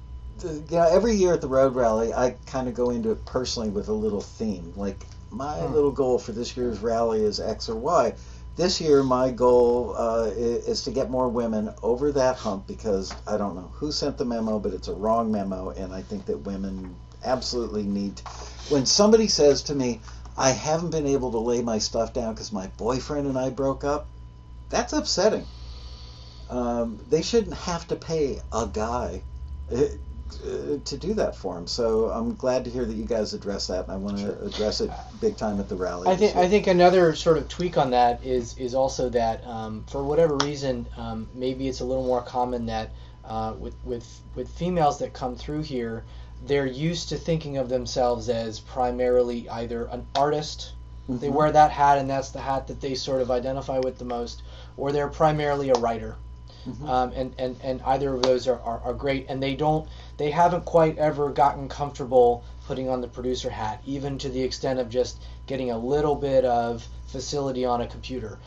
every year at the Road Rally, I kind of go into it personally with a little theme. Like, my little goal for this year's rally is X or Y. This year, my goal is to get more women over that hump, because I don't know who sent the memo, but it's a wrong memo, and I think that women absolutely need to. When somebody says to me, I haven't been able to lay my stuff down because my boyfriend and I broke up, that's upsetting. They shouldn't have to pay a guy to do that for them. So I'm glad to hear that you guys address that, and I want to address it big time at the rally. I think another sort of tweak on that is also that for whatever reason, maybe it's a little more common that with females that come through here, they're used to thinking of themselves as primarily either an artist, mm-hmm. they wear that hat and that's the hat that they sort of identify with the most, or they're primarily a writer. and either of those are great, and they haven't quite ever gotten comfortable putting on the producer hat, even to the extent of just getting a little bit of facility on a computer.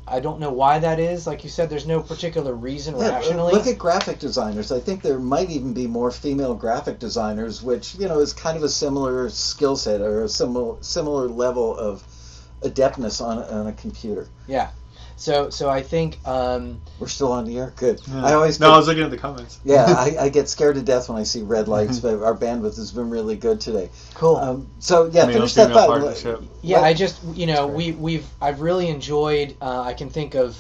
I don't know why that is. Like you said, there's no particular reason rationally. Look at graphic designers. I think there might even be more female graphic designers, which is kind of a similar skill set or a similar level of adeptness on a computer. Yeah. So I think we're still on the air. Good. Yeah. I was looking at the comments. Yeah, I get scared to deff when I see red lights, but our bandwidth has been really good today. Cool. Finish that thought. Yeah, I just I've really enjoyed. I can think of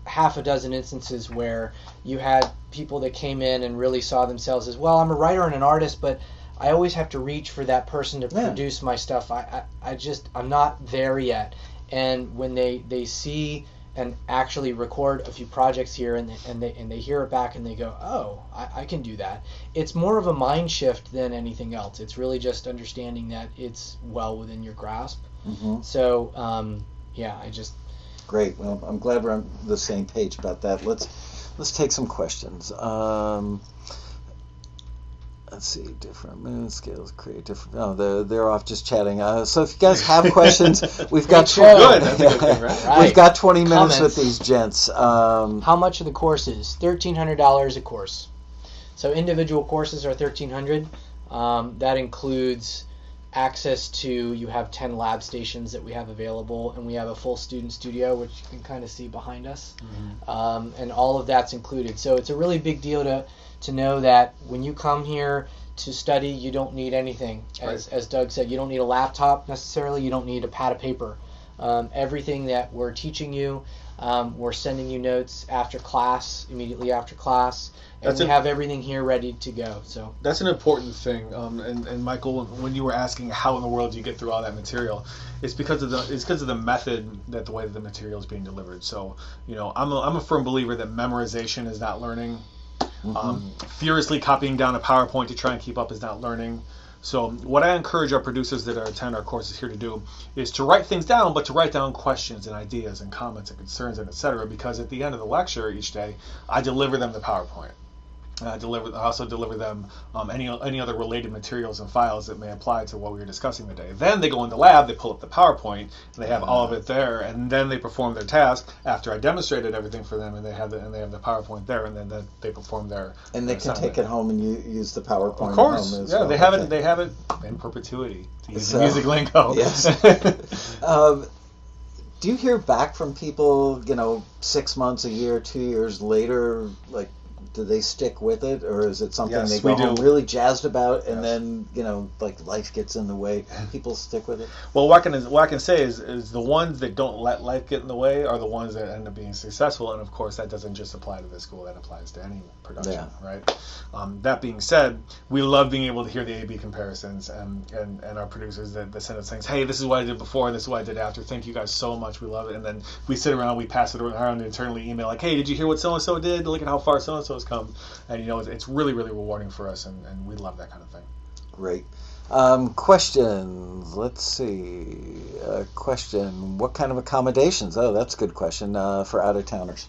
half a dozen instances where you had people that came in and really saw themselves as, well, I'm a writer and an artist, but I always have to reach for that person to produce my stuff. I'm not there yet. And when they see and actually record a few projects here and they hear it back and they go, oh, I can do that. It's more of a mind shift than anything else. It's really just understanding that it's well within your grasp. Mm-hmm. So, Great. Well, I'm glad we're on the same page about that. Let's take some questions. Let's see, different mood scales create different. Oh, they're off just chatting. So if you guys have questions, we've got good. That's a good thing, right? We've got 20 minutes Comments. with these gents. How much of the course is $1,300 a course? So individual courses are $1,300. That includes access to, you have 10 lab stations that we have available, and we have a full student studio, which you can kind of see behind us. Mm-hmm. And all of that's included. So it's a really big deal to know that when you come here to study, you don't need anything. As Doug said, you don't need a laptop necessarily. You don't need a pad of paper. Everything that we're teaching you, we're sending you notes after class, immediately after class, and we have everything here ready to go. So that's an important thing. And Michael, when you were asking how in the world do you get through all that material, it's because of the method, that the way that the material is being delivered. So I'm a firm believer that memorization is not learning. Mm-hmm. Furiously copying down a PowerPoint to try and keep up is not learning. So what I encourage our producers that attend our courses here to do is to write things down, but to write down questions and ideas and comments and concerns and etc. Because at the end of the lecture each day, I deliver them the PowerPoint. I also deliver them any other related materials and files that may apply to what we were discussing today. Then they go in the lab, they pull up the PowerPoint, and they have all of it there, and then they perform their task after I demonstrated everything for them, and they have the PowerPoint there, and then they perform their and they can take it home and use the PowerPoint. Of course, at home as yeah, well. They have it in perpetuity, to use the music lingo. Yes. Do you hear back from people, 6 months, a year, 2 years later, like? Do they stick with it, or is it something they go home really jazzed about, and then like life gets in the way? People stick with it. Well, what I can say is the ones that don't let life get in the way are the ones that end up being successful, and of course that doesn't just apply to this school; that applies to any production, right? That being said, we love being able to hear the A/B comparisons, and our producers that send us things. Hey, this is what I did before, and this is what I did after. Thank you guys so much. We love it, and then we sit around, we pass it around internally, email like, hey, did you hear what so and so did? Look at how far so and so has come. And it's really, really rewarding for us, and we love that kind of thing. Great. Questions. Let's see. Question. What kind of accommodations? Oh, that's a good question for out-of-towners.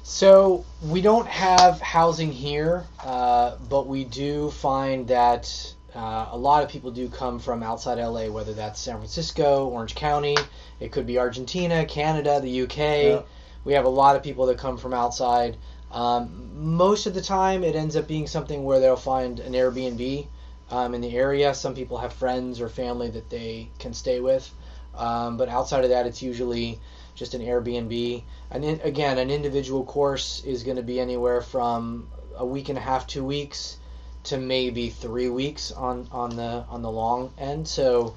So we don't have housing here, but we do find that a lot of people do come from outside LA, whether that's San Francisco, Orange County. It could be Argentina, Canada, the UK. Yeah. We have a lot of people that come from outside. Most of the time it ends up being something where they'll find an Airbnb in the area. Some people have friends or family that they can stay with, but outside of that it's usually just an Airbnb. And again, an individual course is going to be anywhere from a week and a half, 2 weeks, to maybe 3 weeks on the long end. So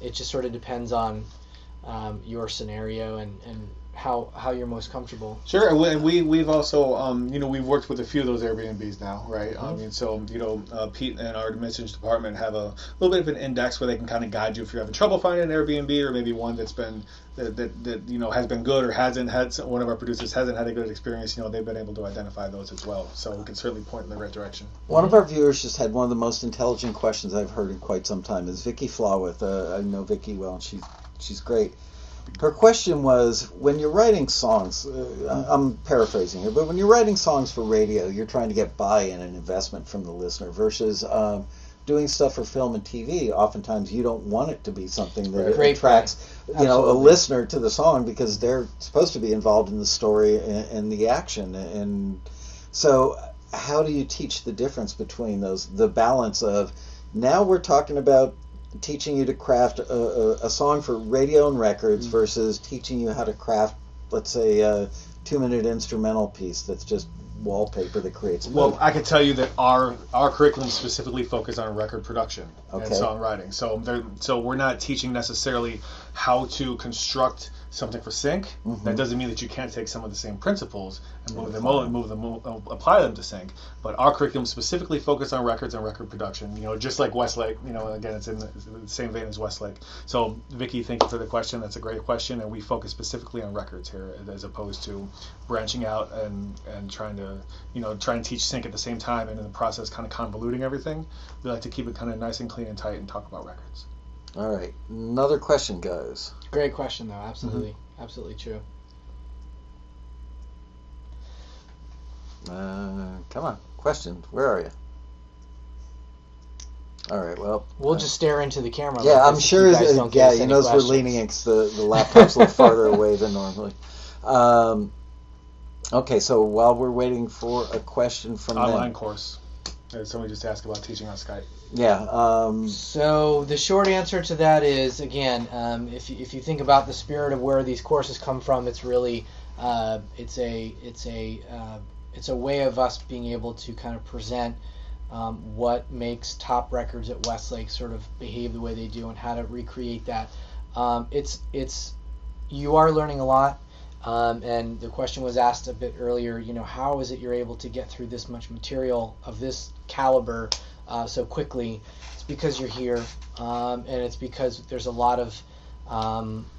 it just sort of depends on your scenario and how you're most comfortable. Sure, and we've also we've worked with a few of those Airbnbs now, right? Mm-hmm. Pete and our admissions department have a little bit of an index where they can kind of guide you if you're having trouble finding an Airbnb, or maybe one that's been that has been good, or hasn't had, one of our producers hasn't had a good experience. They've been able to identify those as well, so we can certainly point in the right direction. One of our viewers just had one of the most intelligent questions I've heard in quite some time. Is Vicky Flawith? I know Vicky well, and she's great. Her question was, when you're writing songs, I'm paraphrasing here, but when you're writing songs for radio, you're trying to get buy-in and investment from the listener versus doing stuff for film and TV. Oftentimes, you don't want it to be something that attracts a listener to the song because they're supposed to be involved in the story and the action. And so, how do you teach the difference between those? The balance of now we're talking about teaching you to craft a song for radio and records versus teaching you how to craft, let's say, a 2-minute instrumental piece that's just wallpaper that creates a mood. Well, I can tell you that our curriculum specifically focuses on record production and songwriting. So we're not teaching necessarily how to construct something for sync. Mm-hmm. That doesn't mean that you can't take some of the same principles and apply them to sync. But our curriculum specifically focuses on records and record production. Just like Westlake. Again, it's in the same vein as Westlake. So, Vicky, thank you for the question. That's a great question, and we focus specifically on records here, as opposed to branching out and trying to teach sync at the same time, and in the process, kind of convoluting everything. We like to keep it kind of nice and clean and tight and talk about records. All right, another question, guys. Great question, though. Absolutely, absolutely true. Come on, questions. Where are you? All right, well, we'll just stare into the camera. Yeah, I'm sure. He knows we're leaning against the laptop's a little farther away than normally. Okay, so while we're waiting for a question from online course. Somebody just asked about teaching on Skype. Yeah. So the short answer to that is, again, if you think about the spirit of where these courses come from, it's really it's a way of us being able to kind of present what makes top records at Westlake sort of behave the way they do and how to recreate that. You are learning a lot. And the question was asked a bit earlier, how is it you're able to get through this much material of this caliber so quickly? It's because you're here, and it's because there's a lot of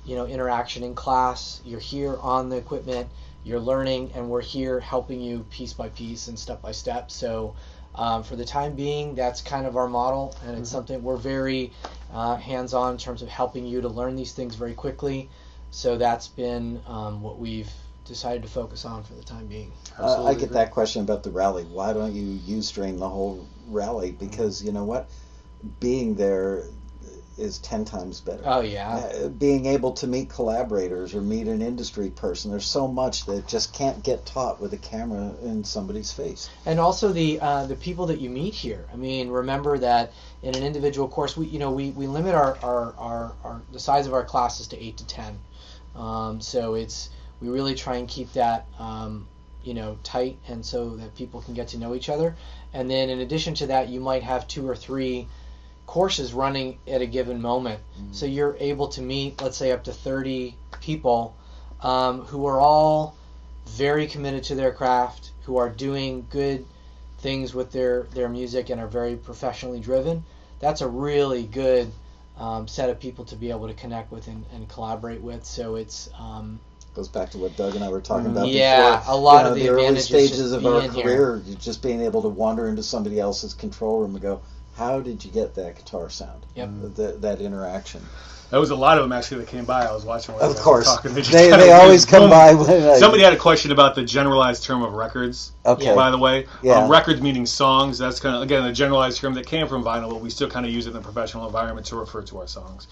interaction in class. You're here on the equipment, you're learning, and we're here helping you piece by piece and step by step. So for the time being, that's kind of our model, and it's something we're very hands-on in terms of helping you to learn these things very quickly. So that's been what we've decided to focus on for the time being. I get that question about the rally. Why don't you Ustream the whole rally? Because you know what? Being there is 10 times better. Oh, yeah. Being able to meet collaborators or meet an industry person. There's so much that just can't get taught with a camera in somebody's face. And also the people that you meet here. I mean, remember that in an individual course, we limit our the size of our classes to 8 to 10. So we really try and keep that tight, and so that people can get to know each other. And then in addition to that, you might have 2 or 3 courses running at a given moment. So you're able to meet, let's say, up to 30 people who are all very committed to their craft, who are doing good things with their music and are very professionally driven. That's a really good set of people to be able to connect with and collaborate with. So it's goes back to what Doug and I were talking about before. Yeah, a lot of the early stages of our career, just being able to wander into somebody else's control room and go, how did you get that guitar sound? Yep. That interaction. There was a lot of them actually that came by. I was watching when of course. Talking. They always come by. Somebody had a question about the generalized term of records. Okay. By the way, yeah. Records meaning songs. That's kind of, again, a generalized term that came from vinyl, but we still kind of use it in the professional environment to refer to our songs.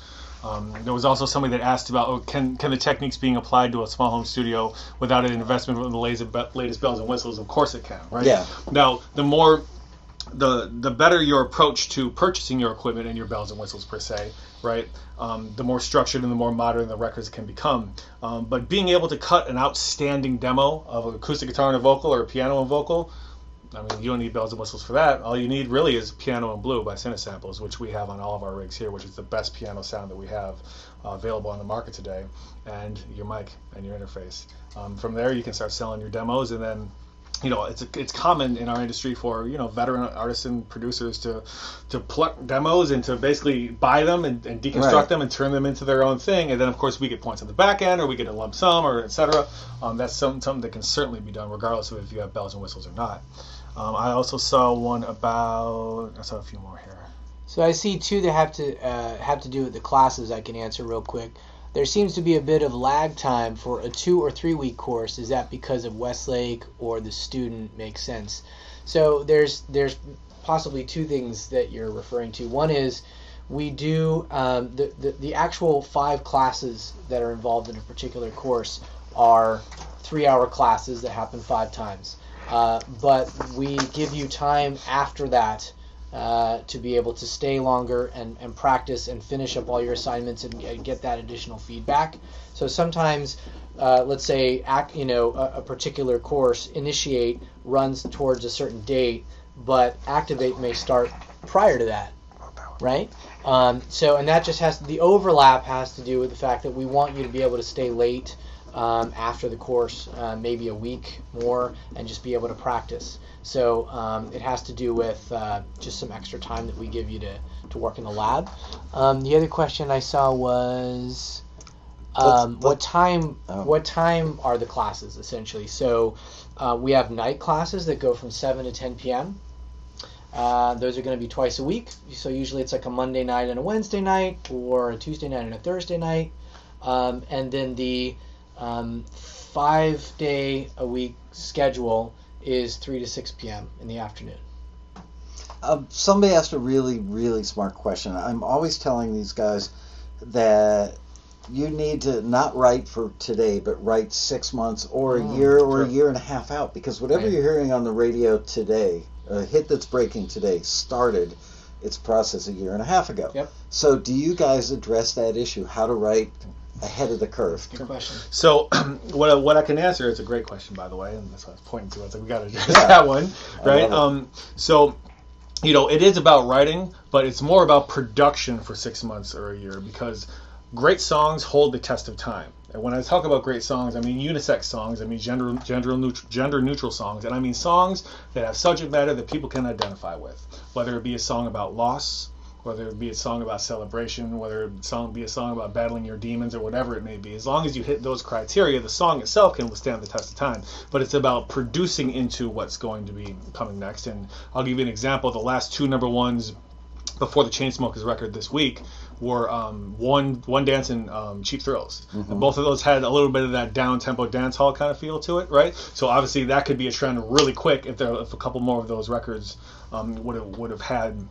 There was also somebody that asked about, can the techniques being applied to a small home studio without an investment in the latest bells and whistles? Of course it can, right? Yeah. Now, the better your approach to purchasing your equipment and your bells and whistles per se, right? The more structured and the more modern the records can become. But being able to cut an outstanding demo of an acoustic guitar and a vocal or a piano and vocal, I mean, you don't need bells and whistles for that. All you need really is Piano and Blue by Cinesamples, which we have on all of our rigs here, which is the best piano sound that we have available on the market today, and your mic and your interface. From there, you can start selling your demos, and then it's common in our industry for veteran artists and producers to pluck demos and to basically buy them and deconstruct them and turn them into their own thing, and then of course we get points on the back end or we get a lump sum or etc. That's something that can certainly be done regardless of if you have bells and whistles or not. I also saw one about. I saw a few more here. So I see 2 that have to do with the classes. I can answer real quick. there seems to be a bit of lag time for a 2 or 3 week course. Is that because of Westlake or the student makes sense? So there's possibly two things that you're referring to. One is we do the actual 5 classes that are involved in a particular course are 3-hour classes that happen 5 times. But we give you time after that to be able to stay longer and practice and finish up all your assignments and get that additional feedback. So sometimes, let's say, a particular course, Initiate runs towards a certain date, but Activate may start prior to that, right? And that just the overlap has to do with the fact that we want you to be able to stay late after the course, maybe a week more, and just be able to practice. So it has to do with just some extra time that we give you to work in the lab. The other question I saw was what time are the classes essentially? So we have night classes that go from 7 to 10 p.m. Those are going to be twice a week. So usually it's like a Monday night and a Wednesday night, or a Tuesday night and a Thursday night. And then the 5-day-a-week schedule is 3 to 6 p.m. in the afternoon. Somebody asked a really, really smart question. I'm always telling these guys that you need to not write for today, but write 6 months or a year or a year and a half out, because whatever you're hearing on the radio today, a hit that's breaking today, started its process a year and a half ago. Yep. So do you guys address that issue, how to write ahead of the curve? Good question. So what I can answer, it's a great question, by the way, and that's what I was pointing to. I was like, we got to address that one, right? So it is about writing, but it's more about production for 6 months or a year, because great songs hold the test of time. And when I talk about great songs, I mean unisex songs, I mean gender neutral songs, and I mean songs that have subject matter that people can identify with, whether it be a song about loss, whether it be a song about celebration, whether it be a song about battling your demons, or whatever it may be. As long as you hit those criteria, the song itself can withstand the test of time. But it's about producing into what's going to be coming next. And I'll give you an example. The last 2 number ones before the Chainsmokers record this week were One Dance and Cheap Thrills. Mm-hmm. And both of those had a little bit of that down-tempo dance hall kind of feel to it, right? So obviously that could be a trend really quick if a couple more of those records would have had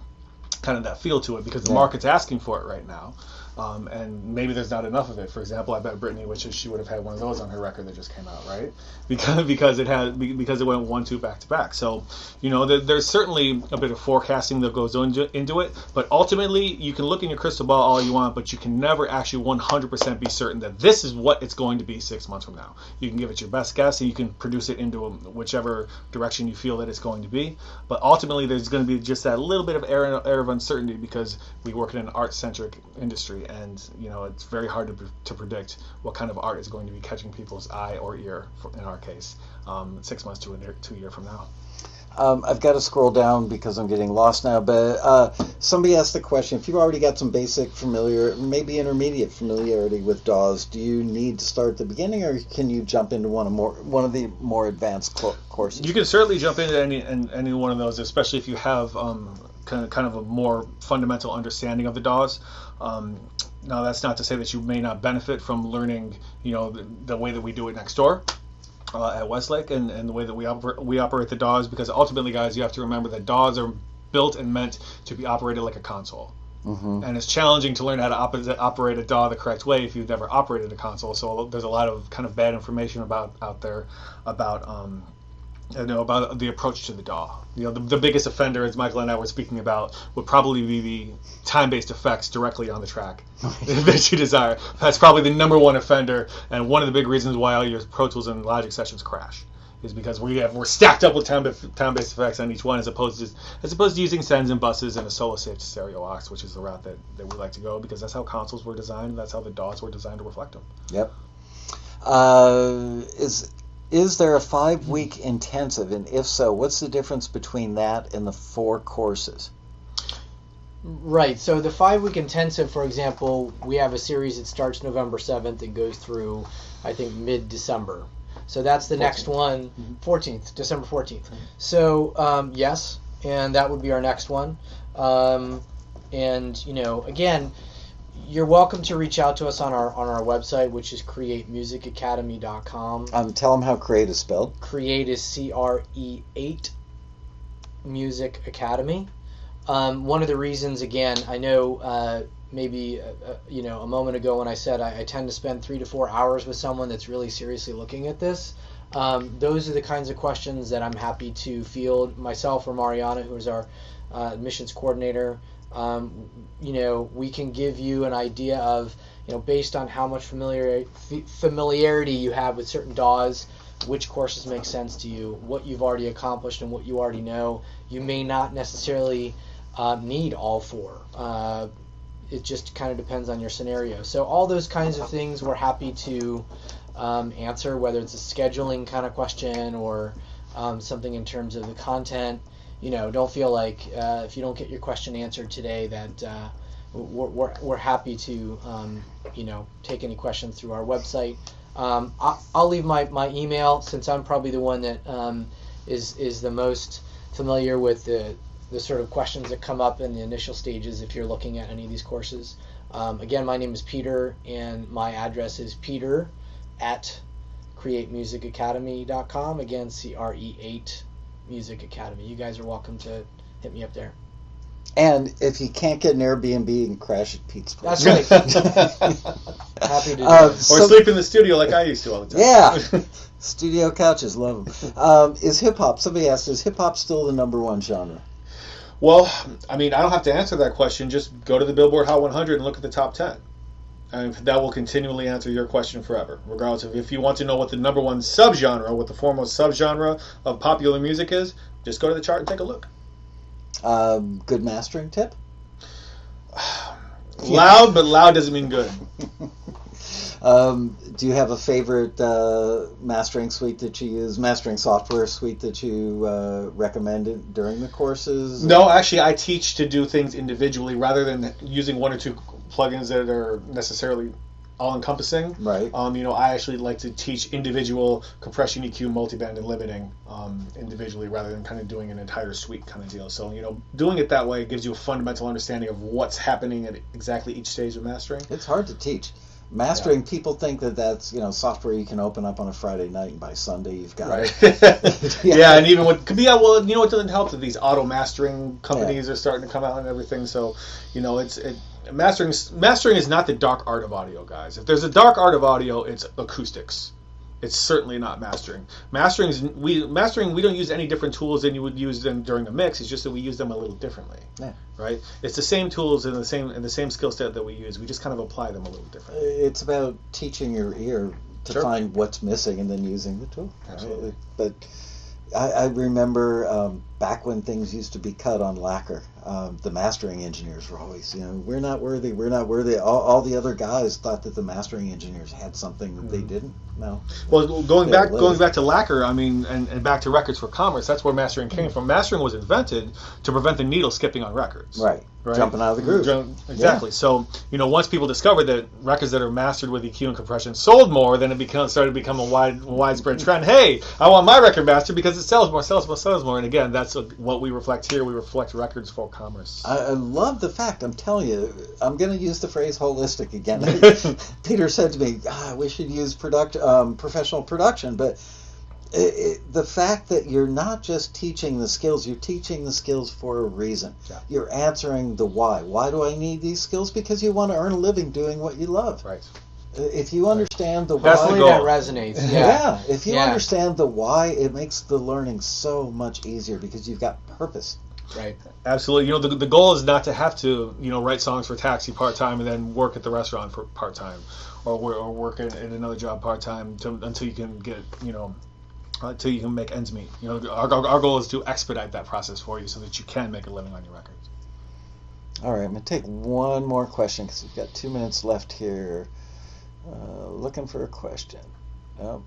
kind of that feel to it, because the market's asking for it right now. And maybe there's not enough of it. For example, I bet Britney wishes she would have had one of those on her record that just came out, right? Because it went 1-2 back to back. So there's certainly a bit of forecasting that goes into it. But ultimately, you can look in your crystal ball all you want, but you can never actually 100% be certain that this is what it's going to be 6 months from now. You can give it your best guess, and you can produce it into whichever direction you feel that it's going to be. But ultimately, there's going to be just that little bit of air of uncertainty, because we work in an art-centric industry. And it's very hard to predict what kind of art is going to be catching people's eye or ear, in our case, 6 months to a year from now. I've got to scroll down because I'm getting lost now, but somebody asked the question, if you've already got some basic maybe intermediate familiarity with DAWs, do you need to start at the beginning, or can you jump into one of the more advanced courses? You can certainly jump into any one of those, especially if you have kind of a more fundamental understanding of the DAWs. Now, that's not to say that you may not benefit from learning, the way that we do it next door at Westlake, and the way that we operate the DAWs, because ultimately, guys, you have to remember that DAWs are built and meant to be operated like a console. Mm-hmm. And it's challenging to learn how to operate a DAW the correct way if you've never operated a console. So there's a lot of kind of bad information out there about the approach to the DAW. The biggest offender, as Michael and I were speaking about, would probably be the time-based effects directly on the track that you desire. That's probably the number one offender, and one of the big reasons why all your Pro Tools and Logic sessions crash is because we're stacked up with time-based effects on each one, as opposed to using sends and buses and a solo-safe stereo aux, which is the route that we like to go, because that's how consoles were designed, and that's how the DAWs were designed to reflect them. Yep. Is there a 5-week intensive, and if so, what's the difference between that and the 4 courses? Right, so the 5-week intensive, for example, we have a series that starts November 7th and goes through, I think, mid-December. So that's the 14th. Next one, 14th, December 14th. Mm-hmm. So, yes, and that would be our next one. And, again, You're welcome to reach out to us on our website, which is Cre8musicacademy.com. Tell them how Cre8 is spelled. Cre8 is Cre8 Music Academy. One of the reasons, again, I know maybe a moment ago when I said I tend to spend 3 to 4 hours with someone that's really seriously looking at this. Those are the kinds of questions that I'm happy to field myself or Mariana, who is our admissions coordinator. We can give you an idea of, based on how much familiarity you have with certain DAWs, which courses make sense to you, what you've already accomplished and what you already know. You may not necessarily need all 4. It just kind of depends on your scenario. So all those kinds of things we're happy to answer, whether it's a scheduling kind of question or something in terms of the content. Don't feel like if you don't get your question answered today that we're happy to take any questions through our website. I'll leave my email, since I'm probably the one that is the most familiar with the sort of questions that come up in the initial stages if you're looking at any of these courses. Again, my name is Peter, and my address is peter@Cre8musicacademy.com. Again, Cre8 Music Academy. You guys are welcome to hit me up there. And if you can't get an Airbnb, you can crash at Pete's place. That's right. Happy to do that. Or sleep in the studio like I used to all the time. Yeah. Studio couches, love them. Is hip-hop, somebody asked, is hip-hop still the number 1 genre? Well, I don't have to answer that question. Just go to the Billboard Hot 100 and look at the top 10. And that will continually answer your question forever, regardless of if you want to know what the number 1 subgenre, what the foremost subgenre of popular music is. Just go to the chart and take a look. Good mastering tip? Loud, but loud doesn't mean good. Do you have a favorite mastering suite that you use, mastering software suite that you recommend during the courses? No, actually, I teach to do things individually rather than using 1 or 2 plugins that are necessarily all-encompassing. Right. I actually like to teach individual compression, EQ, multiband, and limiting individually rather than kind of doing an entire suite kind of deal. So, doing it that way gives you a fundamental understanding of what's happening at exactly each stage of mastering. It's hard to teach. Mastering, people think that that's software you can open up on a Friday night, and by Sunday you've got it. Yeah, and even what could be it doesn't help that these auto mastering companies are starting to come out and everything. So mastering is not the dark art of audio, guys. If there's a dark art of audio, it's acoustics. It's certainly not mastering. We don't use any different tools than you would use them during a mix. It's just that we use them a little differently. Yeah. Right? It's the same tools and the same skill set that we use. We just kind of apply them a little differently. It's about teaching your ear to find what's missing and then using the tool. Absolutely. But I remember back when things used to be cut on lacquer, the mastering engineers were always, we're not worthy. All the other guys thought that the mastering engineers had something that they didn't. No. Well, going back to lacquer, and back to records for commerce, that's where mastering came from. Mastering was invented to prevent the needle skipping on records. Right. Jumping out of the groove. Exactly. Yeah. So, once people discovered that records that are mastered with EQ and compression sold more, then it started to become a widespread trend. Hey, I want my record mastered because it sells more. And again, that's what we reflect here. We reflect records for commerce. I love the fact, I'm telling you, I'm going to use the phrase holistic again. Peter said to me, we should use professional production, but the fact that you're not just teaching the skills, you're teaching the skills for a reason. Yeah. You're answering the why. Why do I need these skills? Because you want to earn a living doing what you love. Right. If you understand the definitely why, that resonates. Yeah. If you understand the why, it makes the learning so much easier because you've got purpose. Right. Absolutely. The goal is not to have to write songs for taxi part-time and then work at the restaurant for part-time, or work at another job part-time until you can get until you can make ends meet. Our goal is to expedite that process for you so that you can make a living on your records. All right, I'm going to take one more question because we've got 2 minutes left here. Looking for a question. Oh,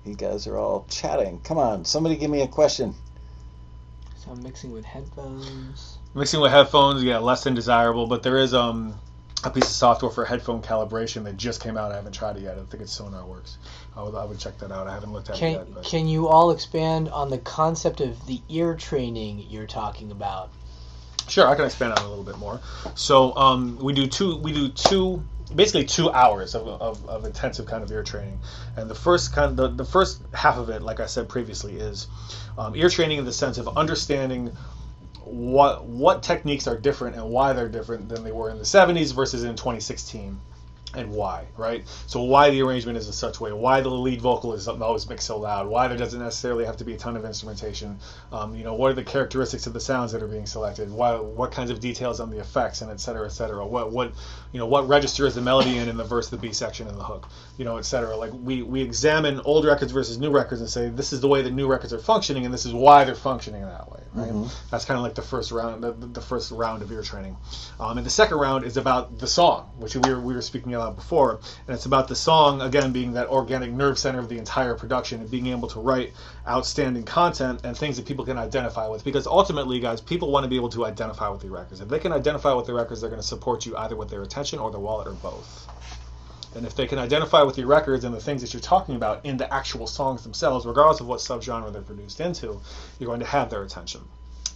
you guys are all chatting. Come on, somebody give me a question. So I'm mixing with headphones. Less than desirable, but there is a piece of software for headphone calibration that just came out. I haven't tried it yet. I think it's SonarWorks. I would check that out. I haven't looked at it yet. But. Can you all expand on the concept of the ear training you're talking about? Sure, I can expand on it a little bit more. So we do basically 2 hours of intensive kind of ear training, and the first half of it, like I said previously, is ear training in the sense of understanding what techniques are different and why they're different than they were in the 70s versus in 2016. And why, right? So why the arrangement is in such a way, why the lead vocal is always mixed so loud, why there doesn't necessarily have to be a ton of instrumentation, what are the characteristics of the sounds that are being selected, what kinds of details on the effects, and et cetera, what register is the melody in the verse, the B section, and the hook, et cetera. Like we examine old records versus new records and say this is the way that new records are functioning and this is why they're functioning that way, right? Mm-hmm. That's kind of like the first round of ear training. And the second round is about the song, which we were speaking about before, and it's about the song again being that organic nerve center of the entire production and being able to write outstanding content and things that people can identify with, because ultimately, guys, people want to be able to identify with the records. If they can identify with the records, they're going to support you either with their attention or their wallet or both. And if they can identify with your records and the things that you're talking about in the actual songs themselves, regardless of what subgenre they're produced into, you're going to have their attention.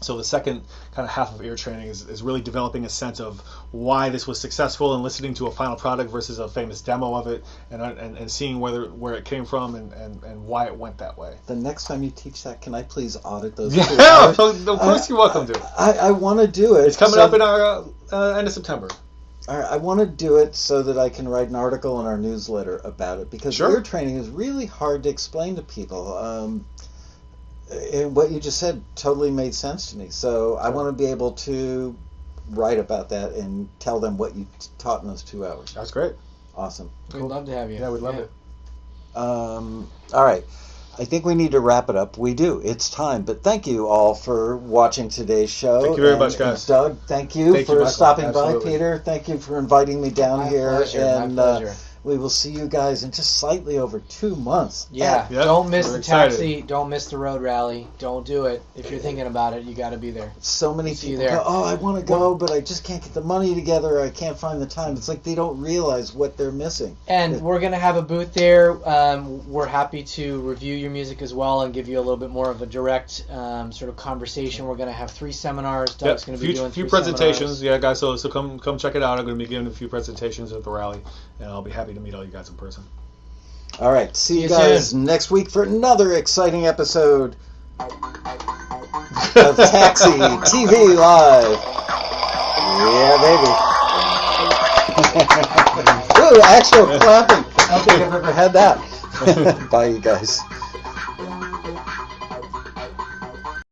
So the second kind of half of ear training is really developing a sense of why this was successful and listening to a final product versus a famous demo of it, and seeing where it came from and why it went that way. The next time you teach that, can I please audit those? Yeah, of course you're welcome to. I want to do it. It's coming up in our end of September. All right, I want to do it so that I can write an article in our newsletter about it, because ear training is really hard to explain to people. And what you just said totally made sense to me. So I want to be able to write about that and tell them what you taught in those 2 hours. That's great. Awesome. We'd love to have you. Yeah, we'd love it. All right. I think we need to wrap it up. We do. It's time. But thank you all for watching today's show. Thank you very much, guys. Doug, thank you for stopping by. Peter, thank you for inviting me down my here. Pleasure, my pleasure. We will see you guys in just slightly over 2 months. Yeah, don't miss the taxi. Don't miss the road rally. Don't do it. If you're thinking about it, you got to be there. So many people go, I want to go, but I just can't get the money together. I can't find the time. It's like they don't realize what they're missing. And we're going to have a booth there. We're happy to review your music as well and give you a little bit more of a direct sort of conversation. We're going to have 3 seminars. Doug's going to be doing 3 presentations. seminars. Yeah, guys, so come check it out. I'm going to be giving a few presentations at the rally, and I'll be happy to meet all you guys in person. All right, see you guys next week for another exciting episode of Taxi TV Live. Yeah, baby. Ooh, actual clapping. I don't think I've ever had that. Bye, you guys.